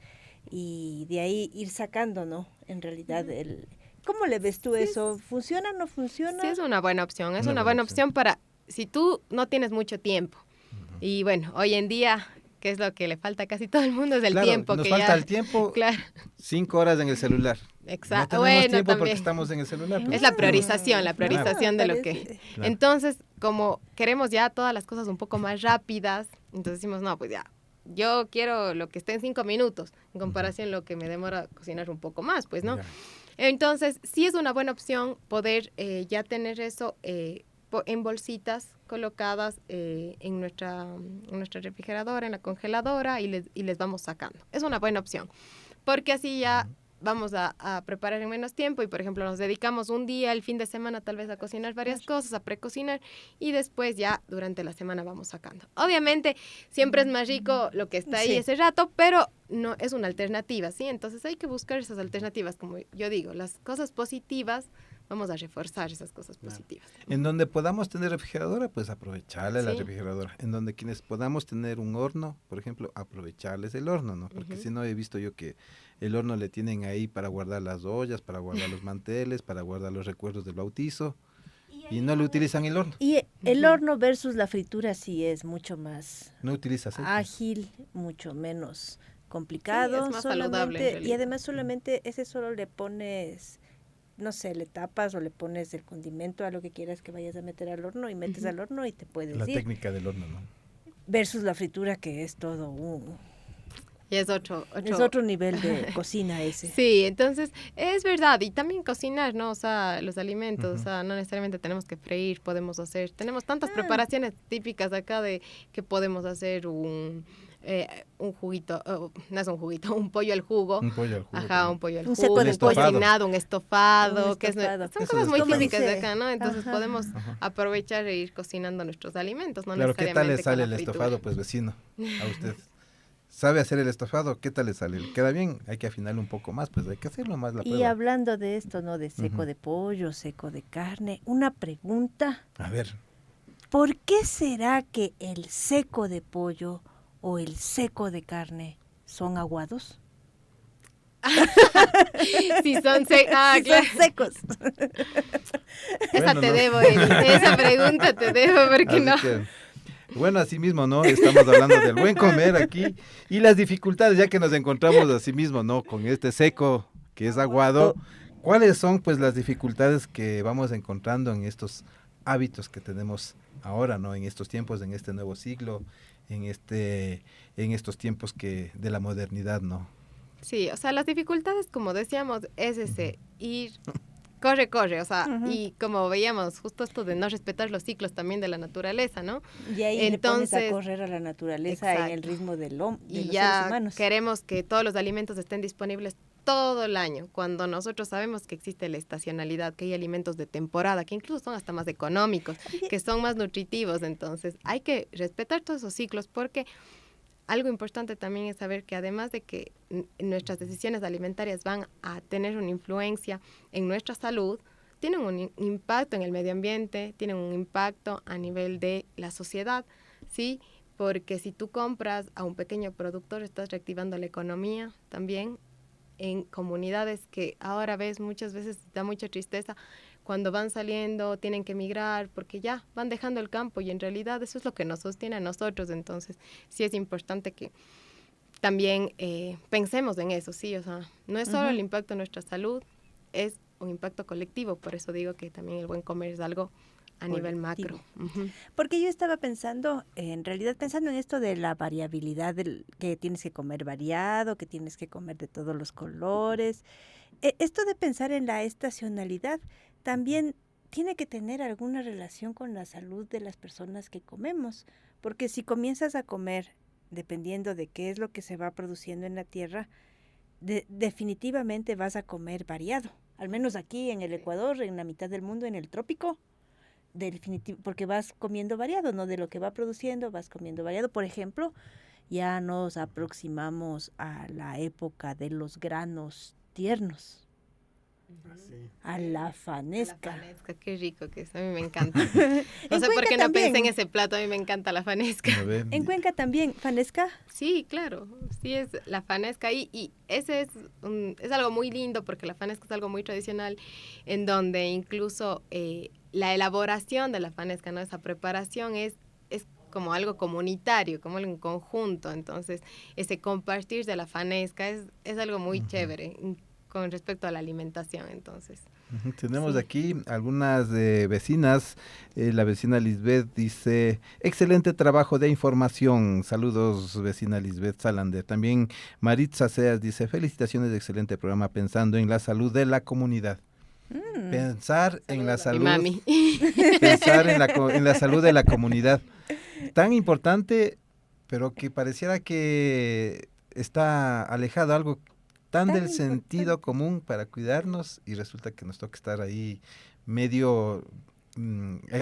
Y de ahí ir sacando, ¿no? En realidad ¿Cómo le ves tú eso? ¿Funciona o no funciona? Sí, es una buena opción. Es Una una buena buena opción para si tú no tienes mucho tiempo. Y bueno, hoy en día, ¿qué es lo que le falta a casi todo el mundo? Es el Claro, tiempo. nos que falta ya... el tiempo, Claro, 5 horas en el celular. exacto. No tenemos Bueno, tiempo porque también. estamos en el celular. pues. Es la priorización de lo parece. que... Claro. Entonces, como queremos ya todas las cosas un poco más rápidas, entonces decimos, no, pues ya, yo quiero lo que esté en 5 minutos, en comparación a lo que me demora cocinar un poco más, pues, ¿no? Ya. Entonces, sí es una buena opción poder ya tener eso en bolsitas colocadas en nuestra refrigeradora, en la congeladora, y les vamos sacando. Es una buena opción, porque así ya vamos a preparar en menos tiempo y, por ejemplo, nos dedicamos un día, el fin de semana, tal vez a cocinar varias cosas, a precocinar, y después ya durante la semana vamos sacando. Obviamente, siempre es más rico lo que está ahí Sí. ese rato, pero no es una alternativa, ¿sí? Entonces hay que buscar esas alternativas, como yo digo, las cosas positivas, vamos a reforzar esas cosas positivas. En donde podamos tener refrigeradora, pues aprovecharle la Sí. refrigeradora. En donde quienes podamos tener un horno, por ejemplo, aprovecharles el horno, ¿no? Porque si no he visto yo que el horno le tienen ahí para guardar las ollas, para guardar los manteles, para guardar los recuerdos del bautizo, y no le utilizan el horno. Y el horno versus la fritura sí es mucho más No utiliza aceite. ágil, mucho menos complicado. Sí, es más saludable, en y realidad. además solamente ese solo le pones, no sé, le tapas o le pones el condimento a lo que quieras que vayas a meter al horno y metes al horno y te puedes La ir. técnica del horno, ¿no? Versus la fritura que es todo Y es otro nivel de cocina ese. Sí, entonces es verdad, y también cocinar, ¿no? O sea, los alimentos, o sea, no necesariamente tenemos que freír, tenemos tantas preparaciones típicas acá de que podemos hacer un juguito, no es un juguito, un pollo al jugo. Un pollo al jugo. Ajá, un pollo al Un jugo, seco de un pollo. cocinado, un estofado, Un que estofado. son Eso cosas es muy estofado. típicas de Dice, acá, ¿no? Entonces ajá. podemos aprovechar e ir cocinando nuestros alimentos, no Claro, ¿qué tal le necesariamente sale con el la fritura. estofado, pues vecino, a usted? ¿Sabe hacer el estofado? ¿Qué tal le sale? ¿Queda bien? Hay que afinarlo un poco más, pues hay que hacerlo más la Y prueba. hablando de esto, ¿no? De seco Ujú. de pollo, seco de carne, una pregunta. A ver, ¿Por qué será que el seco de pollo o el seco de carne son aguados? Si son claro. Son secos. Esa Bueno, te no. debo, Eli. Esa pregunta te debo, porque así no. que, bueno, así mismo, ¿no? Estamos hablando del buen comer aquí y las dificultades, ya que nos encontramos así mismo, ¿no? Con este seco que es aguado. ¿Cuáles son, pues, las dificultades que vamos encontrando en estos hábitos que tenemos ahora, ¿no? En estos tiempos, en este nuevo siglo, en estos tiempos de la modernidad, ¿no? Sí, o sea, las dificultades, como decíamos, es ese ir, corre, o sea, y como veíamos, justo esto de no respetar los ciclos también de la naturaleza, ¿no? Y ahí le pones a Entonces, correr a la naturaleza en el exacto. ritmo de Y los seres ya humanos. queremos que todos los alimentos estén disponibles todo el año, cuando nosotros sabemos que existe la estacionalidad, que hay alimentos de temporada, que incluso son hasta más económicos, que son más nutritivos, entonces hay que respetar todos esos ciclos porque algo importante también es saber que además de que nuestras decisiones alimentarias van a tener una influencia en nuestra salud, tienen un impacto en el medio ambiente, tienen un impacto a nivel de la sociedad, ¿sí? Porque si tú compras a un pequeño productor, estás reactivando la economía también en comunidades que ahora ves muchas veces, da mucha tristeza, cuando van saliendo tienen que emigrar porque ya van dejando el campo y en realidad eso es lo que nos sostiene a nosotros, entonces sí es importante que también pensemos en eso, sí, o sea, no es solo el impacto en nuestra salud, es un impacto colectivo, por eso digo que también el buen comer es algo a nivel macro. Porque yo estaba pensando, en realidad pensando en esto de la variabilidad, que tienes que comer variado, que tienes que comer de todos los colores. Esto de pensar en la estacionalidad también tiene que tener alguna relación con la salud de las personas que comemos, porque si comienzas a comer dependiendo de qué es lo que se va produciendo en la tierra, definitivamente vas a comer variado. Al menos aquí en el Ecuador, en la mitad del mundo, en el trópico, porque vas comiendo variado, ¿no? De lo que va produciendo, vas comiendo variado. Por ejemplo, ya nos aproximamos a la época de los granos tiernos. A la fanesca. La fanesca, qué rico que es, a mí me encanta. No En sé por Cuenca qué no también. pensé en ese plato, a mí me encanta la fanesca. ¿No ve? En Cuenca también, fanesca. Sí, claro, sí es la fanesca y ese es algo muy lindo porque la fanesca es algo muy tradicional en donde incluso la elaboración de la fanesca, ¿no? Esa preparación es como algo comunitario, como algo en conjunto, entonces ese compartir de la fanesca es algo muy chévere con respecto a la alimentación, entonces. Tenemos Sí. aquí algunas vecinas. La vecina Lisbeth dice, excelente trabajo de información. Saludos, vecina Lisbeth Salander. También Maritza Seas dice, felicitaciones de excelente programa pensando en la salud de la comunidad. Pensar en la Saludos a salud, mi mami. pensar en la salud de la comunidad. Tan importante, pero que pareciera que está alejado algo tan Tan del importante. sentido común para cuidarnos y resulta que nos toca estar ahí medio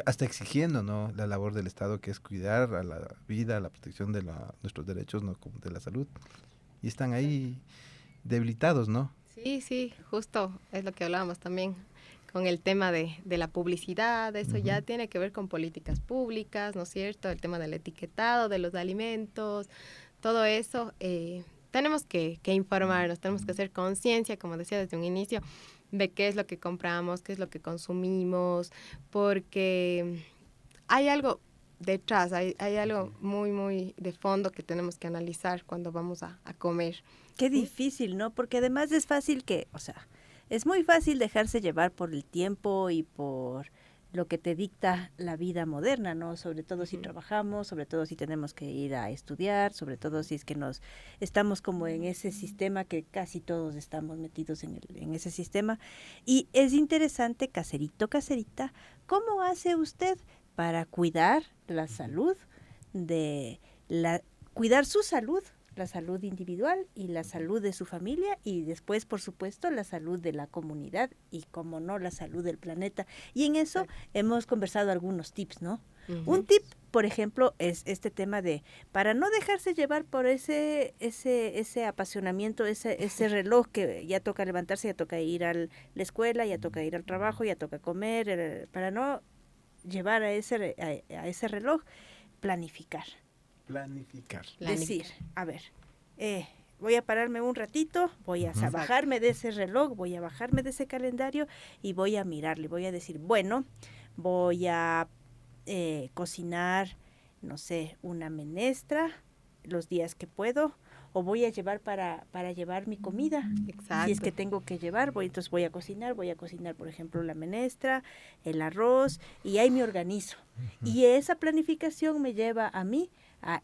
hasta exigiendo, ¿no? La labor del Estado, que es cuidar a la vida, a la protección de nuestros derechos, ¿no? Como de la salud, y están ahí debilitados, ¿no? Sí, sí, justo es lo que hablábamos también con el tema de la publicidad, eso ya tiene que ver con políticas públicas, ¿no es cierto? El tema del etiquetado de los alimentos, todo eso, tenemos que informarnos, tenemos que hacer conciencia, como decía desde un inicio, de qué es lo que compramos, qué es lo que consumimos, porque hay algo detrás, hay algo muy, muy de fondo que tenemos que analizar cuando vamos a comer. Qué difícil, ¿no? Porque además es fácil que, o sea, es muy fácil dejarse llevar por el tiempo y por lo que te dicta la vida moderna, ¿no? Sobre todo si trabajamos, sobre todo si tenemos que ir a estudiar, sobre todo si es que nos estamos como en ese sistema que casi todos estamos metidos en ese sistema. Y es interesante, caserito, caserita, ¿cómo hace usted para cuidar la salud cuidar su salud, la salud individual y la salud de su familia y después, por supuesto, la salud de la comunidad y, como no, la salud del planeta? Y en eso hemos conversado algunos tips, ¿no? Un tip, por ejemplo, es este tema de, para no dejarse llevar por ese apasionamiento, ese reloj que ya toca levantarse, ya toca ir a la escuela, ya toca ir al trabajo, ya toca comer, para no llevar a ese reloj, planificar. Planificar. Decir, a ver, voy a pararme un ratito, voy a bajarme de ese reloj, voy a bajarme de ese calendario y voy a mirarle, voy a decir, bueno, voy a cocinar, no sé, una menestra los días que puedo, o voy a llevar para llevar mi comida. Exacto. Si es que tengo que llevar, entonces voy a cocinar, por ejemplo, la menestra, el arroz, y ahí me organizo. Y esa planificación me lleva a mí,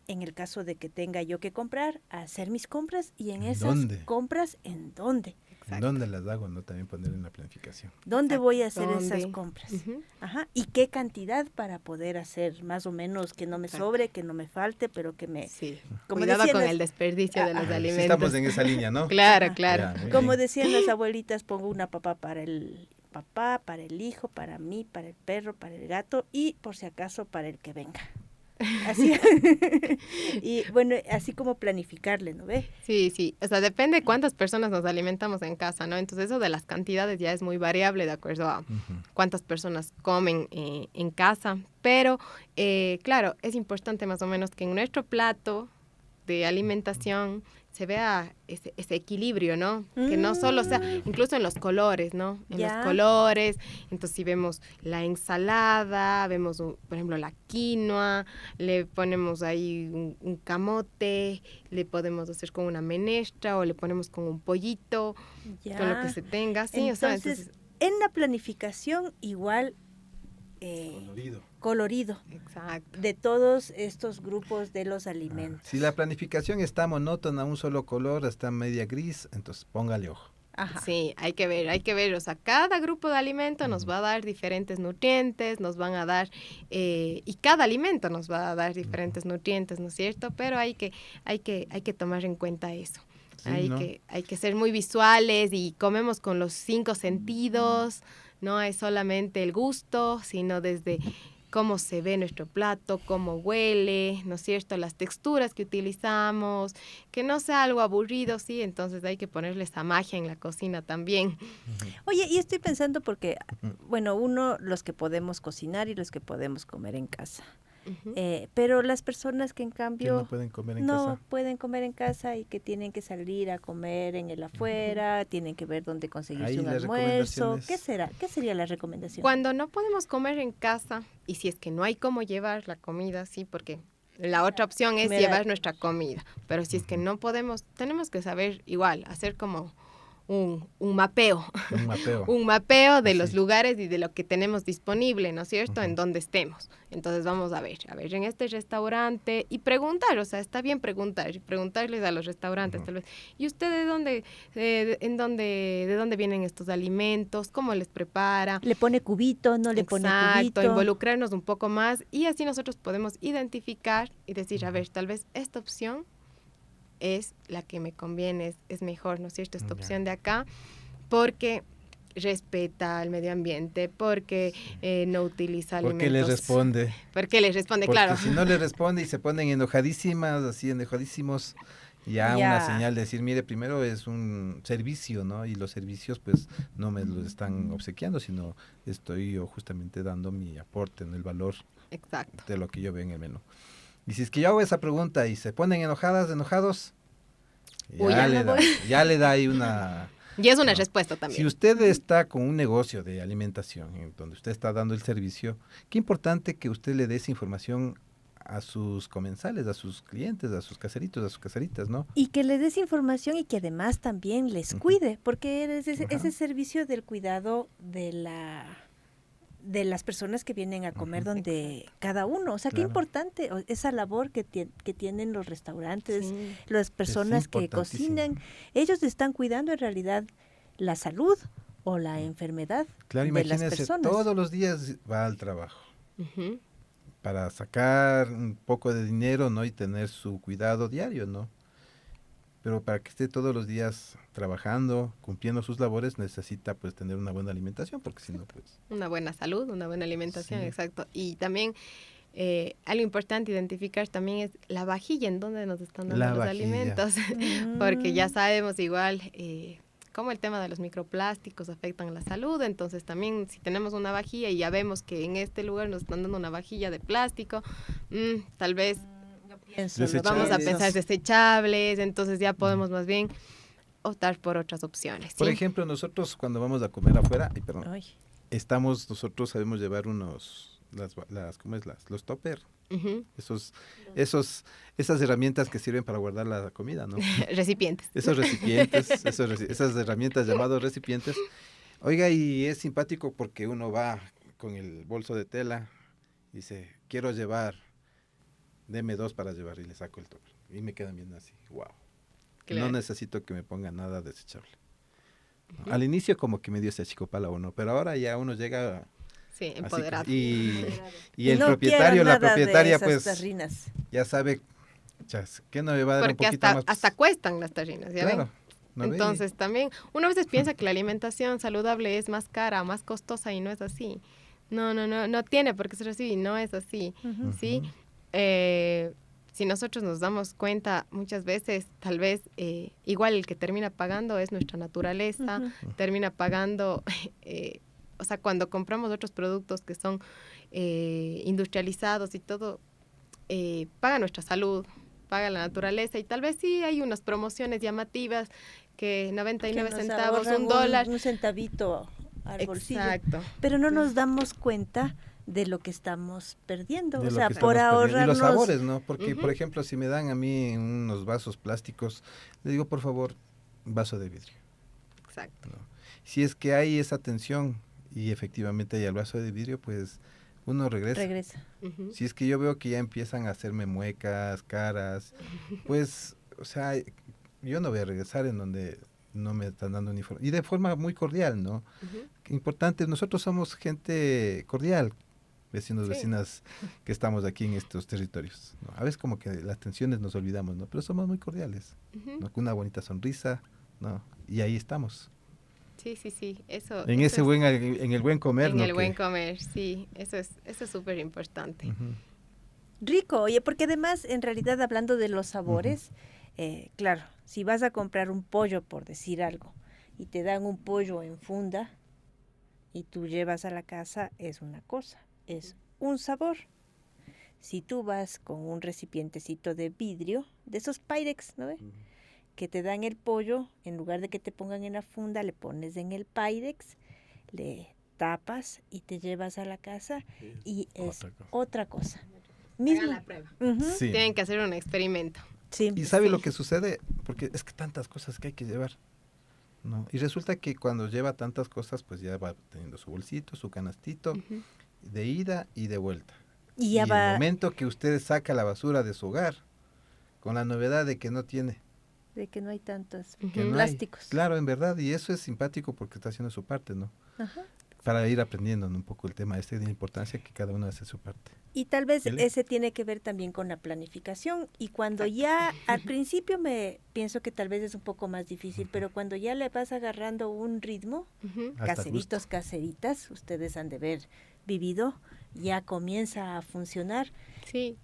en el caso de que tenga yo que comprar, a hacer mis compras, y en esas ¿Dónde? compras, ¿en dónde? Exacto. ¿Dónde las hago? ¿No? También poner en la planificación. ¿Dónde Exacto. voy a hacer ¿Dónde? esas compras? Ujú. Ajá. ¿Y qué cantidad para poder hacer más o menos que no me Exacto. sobre, que no me falte, pero que me... Sí, Como cuidado decían con las- el desperdicio de los Sí, alimentos. estamos en esa línea, ¿no? Claro, claro. Ya, muy Como bien. decían las abuelitas, pongo una papa para el papá, para el hijo, para mí, para el perro, para el gato y por si acaso para el que venga. Así. Y bueno, así como planificarle, ¿no ve? Sí, sí, o sea, depende de cuántas personas nos alimentamos en casa, ¿no? Entonces eso de las cantidades ya es muy variable de acuerdo a cuántas personas comen en casa, pero claro, es importante más o menos que en nuestro plato de alimentación se vea ese equilibrio, ¿no? Que no solo sea, incluso en los colores, ¿no? En Ya. los colores, entonces si vemos la ensalada, vemos, por ejemplo, la quinoa, le ponemos ahí un camote, le podemos hacer con una menestra o le ponemos con un pollito, Ya. con lo que se tenga, sí, o sea, Entonces, en la planificación igual colorido exacto. de todos estos grupos de los alimentos. Si la planificación está monótona, un solo color, está media gris, entonces póngale ojo. Ajá. Sí, hay que ver, o sea, cada grupo de alimento nos va a dar diferentes nutrientes, nos van a dar, y cada alimento nos va a dar diferentes nutrientes, ¿no es cierto? Pero hay que tomar en cuenta eso. Sí, hay ¿no? que ser muy visuales y comemos con los 5 sentidos, no es solamente el gusto, sino desde cómo se ve nuestro plato, cómo huele, ¿no es cierto? Las texturas que utilizamos, que no sea algo aburrido, ¿sí? Entonces hay que ponerle esa magia en la cocina también. Oye, y estoy pensando porque, bueno, los que podemos cocinar y los que podemos comer en casa. Ujú. Pero las personas que en Que cambio no pueden comer en no casa. pueden comer en casa y que tienen que salir a comer en el afuera, tienen que ver dónde conseguirse Ahí un las almuerzo. recomendaciones. ¿Qué será? ¿Qué sería la recomendación? Cuando no podemos comer en casa, y si es que no hay cómo llevar la comida, sí, porque la otra opción es Mira, llevar nuestra comida, pero si es que no podemos, tenemos que saber igual, hacer como un mapeo, Un mapeo. un mapeo de los Así. lugares y de lo que tenemos disponible, ¿no es cierto?, en Ujú. donde estemos. Entonces vamos a ver, en este restaurante y preguntar, o sea, está bien preguntar, y preguntarles a los restaurantes Ujú. tal vez, ¿y usted de dónde vienen estos alimentos? ¿Cómo les prepara? ¿Le pone cubito? ¿No le pone Exacto, cubito? involucrarnos un poco más y así nosotros podemos identificar y decir, a ver, tal vez esta opción es la que me conviene, es mejor, ¿no es cierto? Esta Ya. opción de acá, porque respeta al medio ambiente, porque no utiliza alimentos. Porque les responde. Porque les responde, Porque claro. si no les responde y se ponen enojadísimas, así enojadísimos, ya Ya. una señal de decir, mire, primero es un servicio, ¿no? Y los servicios pues no me los están obsequiando, sino estoy yo justamente dando mi aporte en el valor Exacto. de lo que yo veo en el menú. Y si es que yo hago esa pregunta y se ponen enojados, Uy, ya no voy. ya le da ahí una... Y es una No. respuesta Si también. usted está con un negocio de alimentación en donde usted está dando el servicio, qué importante que usted le dé esa información a sus comensales, a sus clientes, a sus caseritos, a sus caseritas, ¿no? Y que les des información y que además también les Ujú. cuide, porque es ese, Ajá. ese servicio del cuidado de las personas que vienen a comer Ujú. donde cada uno, o sea, qué Claro. importante esa labor que tienen los restaurantes, Sí. las personas que importantísimo. cocinan, ellos están cuidando en realidad la salud o la enfermedad Claro, de las imagínese, personas. todos los días va al trabajo Ujú. para sacar un poco de dinero, ¿no? Y tener su cuidado diario, ¿no? Pero para que esté todos los días trabajando, cumpliendo sus labores, necesita pues tener una buena alimentación, porque si no, pues... Una buena salud, una buena alimentación, Sí. exacto. Y también algo importante identificar también es la vajilla en donde nos están dando La los vajilla. alimentos, Mm. porque ya sabemos igual cómo el tema de los microplásticos afectan la salud, entonces también si tenemos una vajilla y ya vemos que en este lugar nos están dando una vajilla de plástico, tal vez Pienso, nos vamos a Desechables. pensar desechables, entonces ya podemos más bien optar por otras opciones. Por ¿sí? ejemplo, nosotros cuando vamos a comer afuera, ay, perdón, Ay. nosotros sabemos llevar ¿cómo es? Los topper, Ujú. esas herramientas que sirven para guardar la comida, ¿no? Recipientes. Esos recipientes, esas herramientas llamados recipientes. Oiga, y es simpático porque uno va con el bolso de tela y dice, quiero llevar, deme 2 para llevar, y le saco el topper. Y me quedan viendo así, wow. Claro. No necesito que me ponga nada desechable. Al inicio como que me dio ese achicopala uno, pero ahora ya uno llega Sí, así empoderado. y el No propietario, quiero la nada de propietaria esas pues tarrinas. ya sabe, chas, que no me va a dar Porque un poquito más. hasta cuestan las tarrinas, ¿ya Claro, ven? ¿no ve? Entonces también, uno a veces piensa que la alimentación saludable es más cara, más costosa y no es así. No tiene por qué ser así, no es así, Ujú. ¿sí? Si nosotros nos damos cuenta muchas veces, tal vez igual el que termina pagando es nuestra naturaleza, termina pagando, o sea, cuando compramos otros productos que son industrializados y todo, paga nuestra salud, paga la naturaleza y tal vez sí hay unas promociones llamativas que 99 Que nos centavos, ahorran $1. un centavito al bolsillo. Exacto. Pero no nos damos cuenta de lo que estamos perdiendo. De O lo sea, que por estamos perdiendo. ahorrarnos. Y los sabores, ¿no? Porque, Ujú. por ejemplo, si me dan a mí unos vasos plásticos, le digo, por favor, vaso de vidrio. Exacto. ¿No? Si es que hay esa tensión y efectivamente hay el vaso de vidrio, pues uno regresa. Ujú. Si es que yo veo que ya empiezan a hacerme muecas, caras, pues, o sea, yo no voy a regresar en donde no me están dando un informe. Y de forma muy cordial, ¿no? Ujú. Importante, nosotros somos gente cordial, vecinos, Sí. vecinas que estamos aquí en estos territorios, ¿no? A veces como que las tensiones nos olvidamos, ¿no? Pero somos muy cordiales, Ujú. ¿no? Con una bonita sonrisa, ¿no? Y ahí estamos. Sí, sí, sí. Eso, En eso en el buen comer, en ¿no? el buen comer, sí. Eso es súper importante. Ujú. Rico, oye, porque además, en realidad, hablando de los sabores, claro, si vas a comprar un pollo, por decir algo, y te dan un pollo en funda y tú llevas a la casa, es una cosa, es un sabor. Si tú vas con un recipientecito de vidrio, de esos Pyrex, ¿no ve? Que te dan el pollo, en lugar de que te pongan en la funda, le pones en el Pyrex, le tapas y te llevas a la casa y es otra cosa. Hagan la prueba. Ujú. Sí. Tienen que hacer un experimento. Sí. ¿Y sabe Sí. lo que sucede? Porque es que tantas cosas que hay que llevar, ¿no? Y resulta que cuando lleva tantas cosas, pues ya va teniendo su bolsito, su canastito, Ujú. de ida y de vuelta. Y Y ya el va. momento que usted saca la basura de su hogar, con la novedad de que no tiene, De que no hay tantos Ujú. que no hay. plásticos. Claro, en verdad, y eso es simpático porque está haciendo su parte, ¿no? Ajá. Para ir aprendiendo, ¿no? Un poco el tema de la importancia que cada uno hace su parte. Y tal vez ¿Ele? ese tiene que ver también con la planificación. Y cuando ya, al principio me pienso que tal vez es un poco más difícil, pero cuando ya le vas agarrando un ritmo, Ujú. Hasta caseritos, caseritas, ustedes han de haber vivido, ya comienza a funcionar. Sí.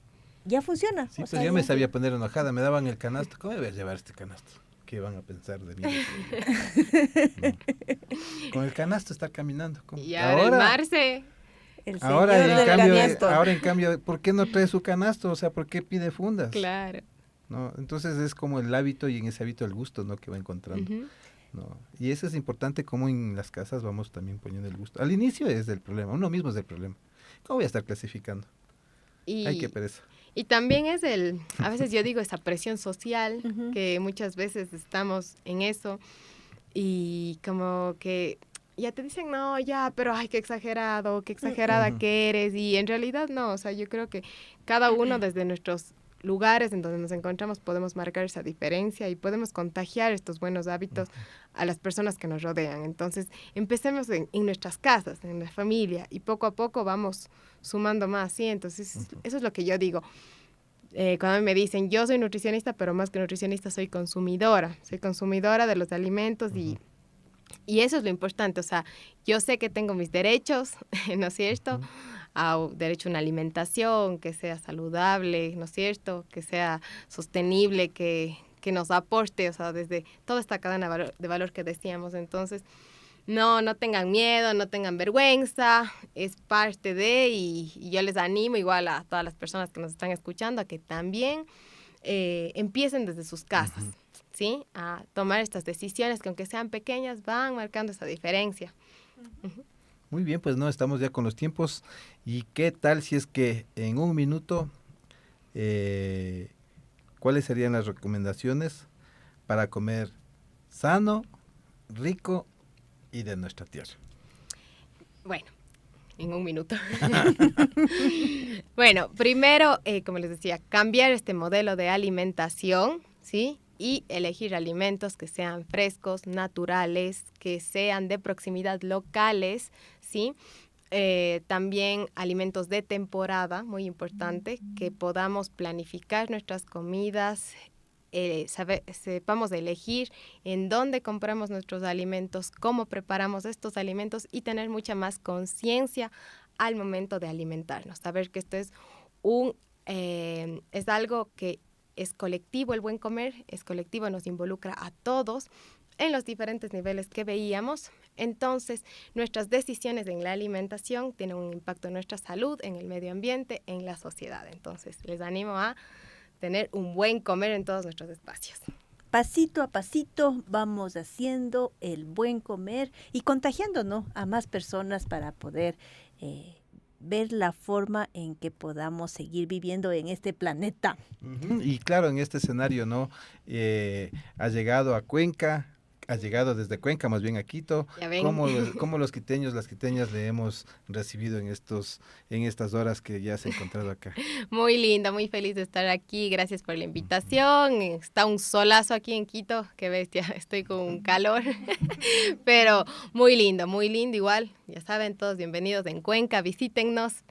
Ya funciona. Sí, o pues sea, yo me ya- sabía poner enojada, me daban el canasto. ¿Cómo me voy a llevar este canasto? ¿Qué van a pensar de mí? No. Con el canasto estar caminando. ¿cómo? Y ahora el Marce. El Ahora señor en del cambio, canasto. ahora en cambio, ¿por qué no trae su canasto? O sea, ¿por qué pide fundas? Claro. ¿No? Entonces es como el hábito y en ese hábito el gusto, ¿no? Que va encontrando. Ujú. ¿No? Y eso es importante como en las casas vamos también poniendo el gusto. Al inicio es el problema, uno mismo es el problema. ¿Cómo voy a estar clasificando? Y, Ay, qué pereza. y también es a veces yo digo esa presión social, Ujú. que muchas veces estamos en eso y como que ya te dicen, no, ya, pero ay, qué exagerado, qué exagerada Ujú. que eres. Y en realidad no, o sea, yo creo que cada uno desde nuestros lugares en donde nos encontramos podemos marcar esa diferencia y podemos contagiar estos buenos hábitos a las personas que nos rodean. Entonces, empecemos en nuestras casas, en la familia, y poco a poco vamos sumando más, ¿sí? Entonces, eso es lo que yo digo. Cuando me dicen, yo soy nutricionista, pero más que nutricionista soy consumidora de los alimentos y eso es lo importante, o sea, yo sé que tengo mis derechos, ¿no es cierto? A derecho a una alimentación que sea saludable, ¿no es cierto? Que sea sostenible, que nos aporte, o sea, desde toda esta cadena de valor que decíamos. Entonces, no tengan miedo, no tengan vergüenza, es parte de, y yo les animo igual a todas las personas que nos están escuchando a que también empiecen desde sus casas, ¿sí? A tomar estas decisiones que aunque sean pequeñas van marcando esa diferencia. Muy bien, pues no, estamos ya con los tiempos. ¿Y qué tal si es que en un minuto, cuáles serían las recomendaciones para comer sano, rico y de nuestra tierra? Bueno, en un minuto. Bueno, primero, como les decía, cambiar este modelo de alimentación, ¿sí? Y elegir alimentos que sean frescos, naturales, que sean de proximidad, locales, ¿sí? También alimentos de temporada, muy importante, que podamos planificar nuestras comidas, sepamos elegir en dónde compramos nuestros alimentos, cómo preparamos estos alimentos y tener mucha más conciencia al momento de alimentarnos. Saber que esto es algo que es colectivo, el buen comer es colectivo, nos involucra a todos en los diferentes niveles que veíamos. Entonces, nuestras decisiones en la alimentación tienen un impacto en nuestra salud, en el medio ambiente, en la sociedad. Entonces, les animo a tener un buen comer en todos nuestros espacios. Pasito a pasito vamos haciendo el buen comer y contagiando, ¿no?, a más personas para poder ver la forma en que podamos seguir viviendo en este planeta. Y claro, en este escenario, ¿no? Ha llegado a Cuenca, ha llegado desde Cuenca, más bien a Quito. Ya ven. ¿Cómo los quiteños, las quiteñas le hemos recibido en estas horas que ya se ha encontrado acá? Muy linda, muy feliz de estar aquí. Gracias por la invitación. Está un solazo aquí en Quito. Qué bestia, estoy con un calor. Pero muy lindo igual. Ya saben, todos bienvenidos en Cuenca, visítennos.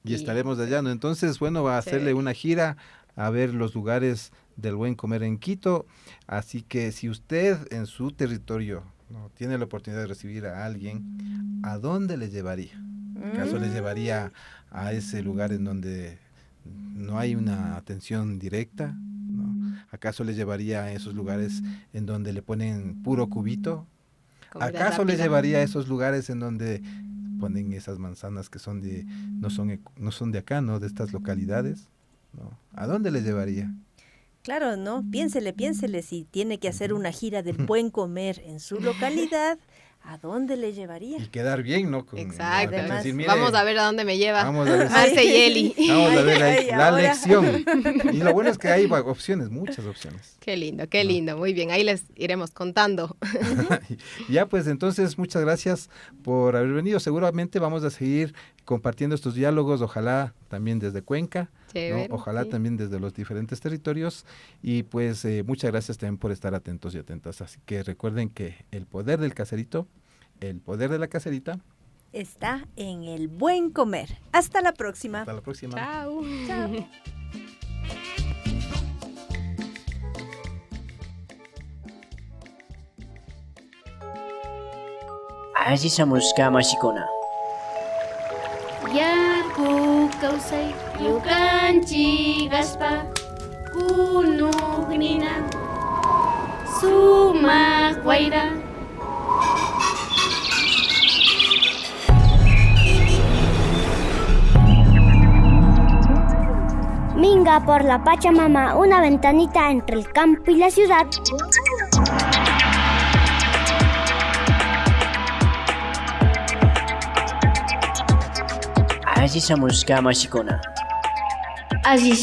Y estaremos allá, ¿no? Entonces, bueno, va a hacerle Sí. una gira a ver los lugares del buen comer en Quito. Así que si usted en su territorio ¿no? Tiene la oportunidad de recibir a alguien, ¿a dónde le llevaría? ¿Acaso le llevaría a ese lugar en donde no hay una atención directa? ¿No? ¿Acaso le llevaría a esos lugares en donde le ponen puro cubito? Comida ¿Acaso le rápida. llevaría a esos lugares en donde ponen esas manzanas que son no son de acá, ¿no? De estas localidades, ¿no? ¿A dónde le llevaría? Claro, ¿no? Piénsele, si tiene que hacer una gira del buen comer en su localidad, ¿a dónde le llevaría? Y quedar bien, ¿no? Exacto. ¿no? Decir, mire, Vamos a ver a dónde me lleva vamos a ver si- Marce y Eli. Vamos a ver ahí, la ahora. lección. Y lo bueno es que hay opciones, muchas opciones. Qué lindo, muy bien, ahí les iremos contando. Ya, pues entonces, muchas gracias por haber venido. Seguramente vamos a seguir compartiendo estos diálogos, ojalá también desde Cuenca, ¿no? Chévere, Ojalá sí. también desde los diferentes territorios. Y pues muchas gracias también por estar atentos y atentas. Así que recuerden que el poder del caserito, el poder de la caserita. Está en el buen comer. Hasta la próxima. Hasta la próxima. Chao. Chao. Aziza Muska Mashikuna. Yaku kawsay yukanchik aspa kunugnina sumaq wayra. Minga por la Pachamama, una ventanita entre el campo y la ciudad. Aziza Muska Mashikuna. Aziza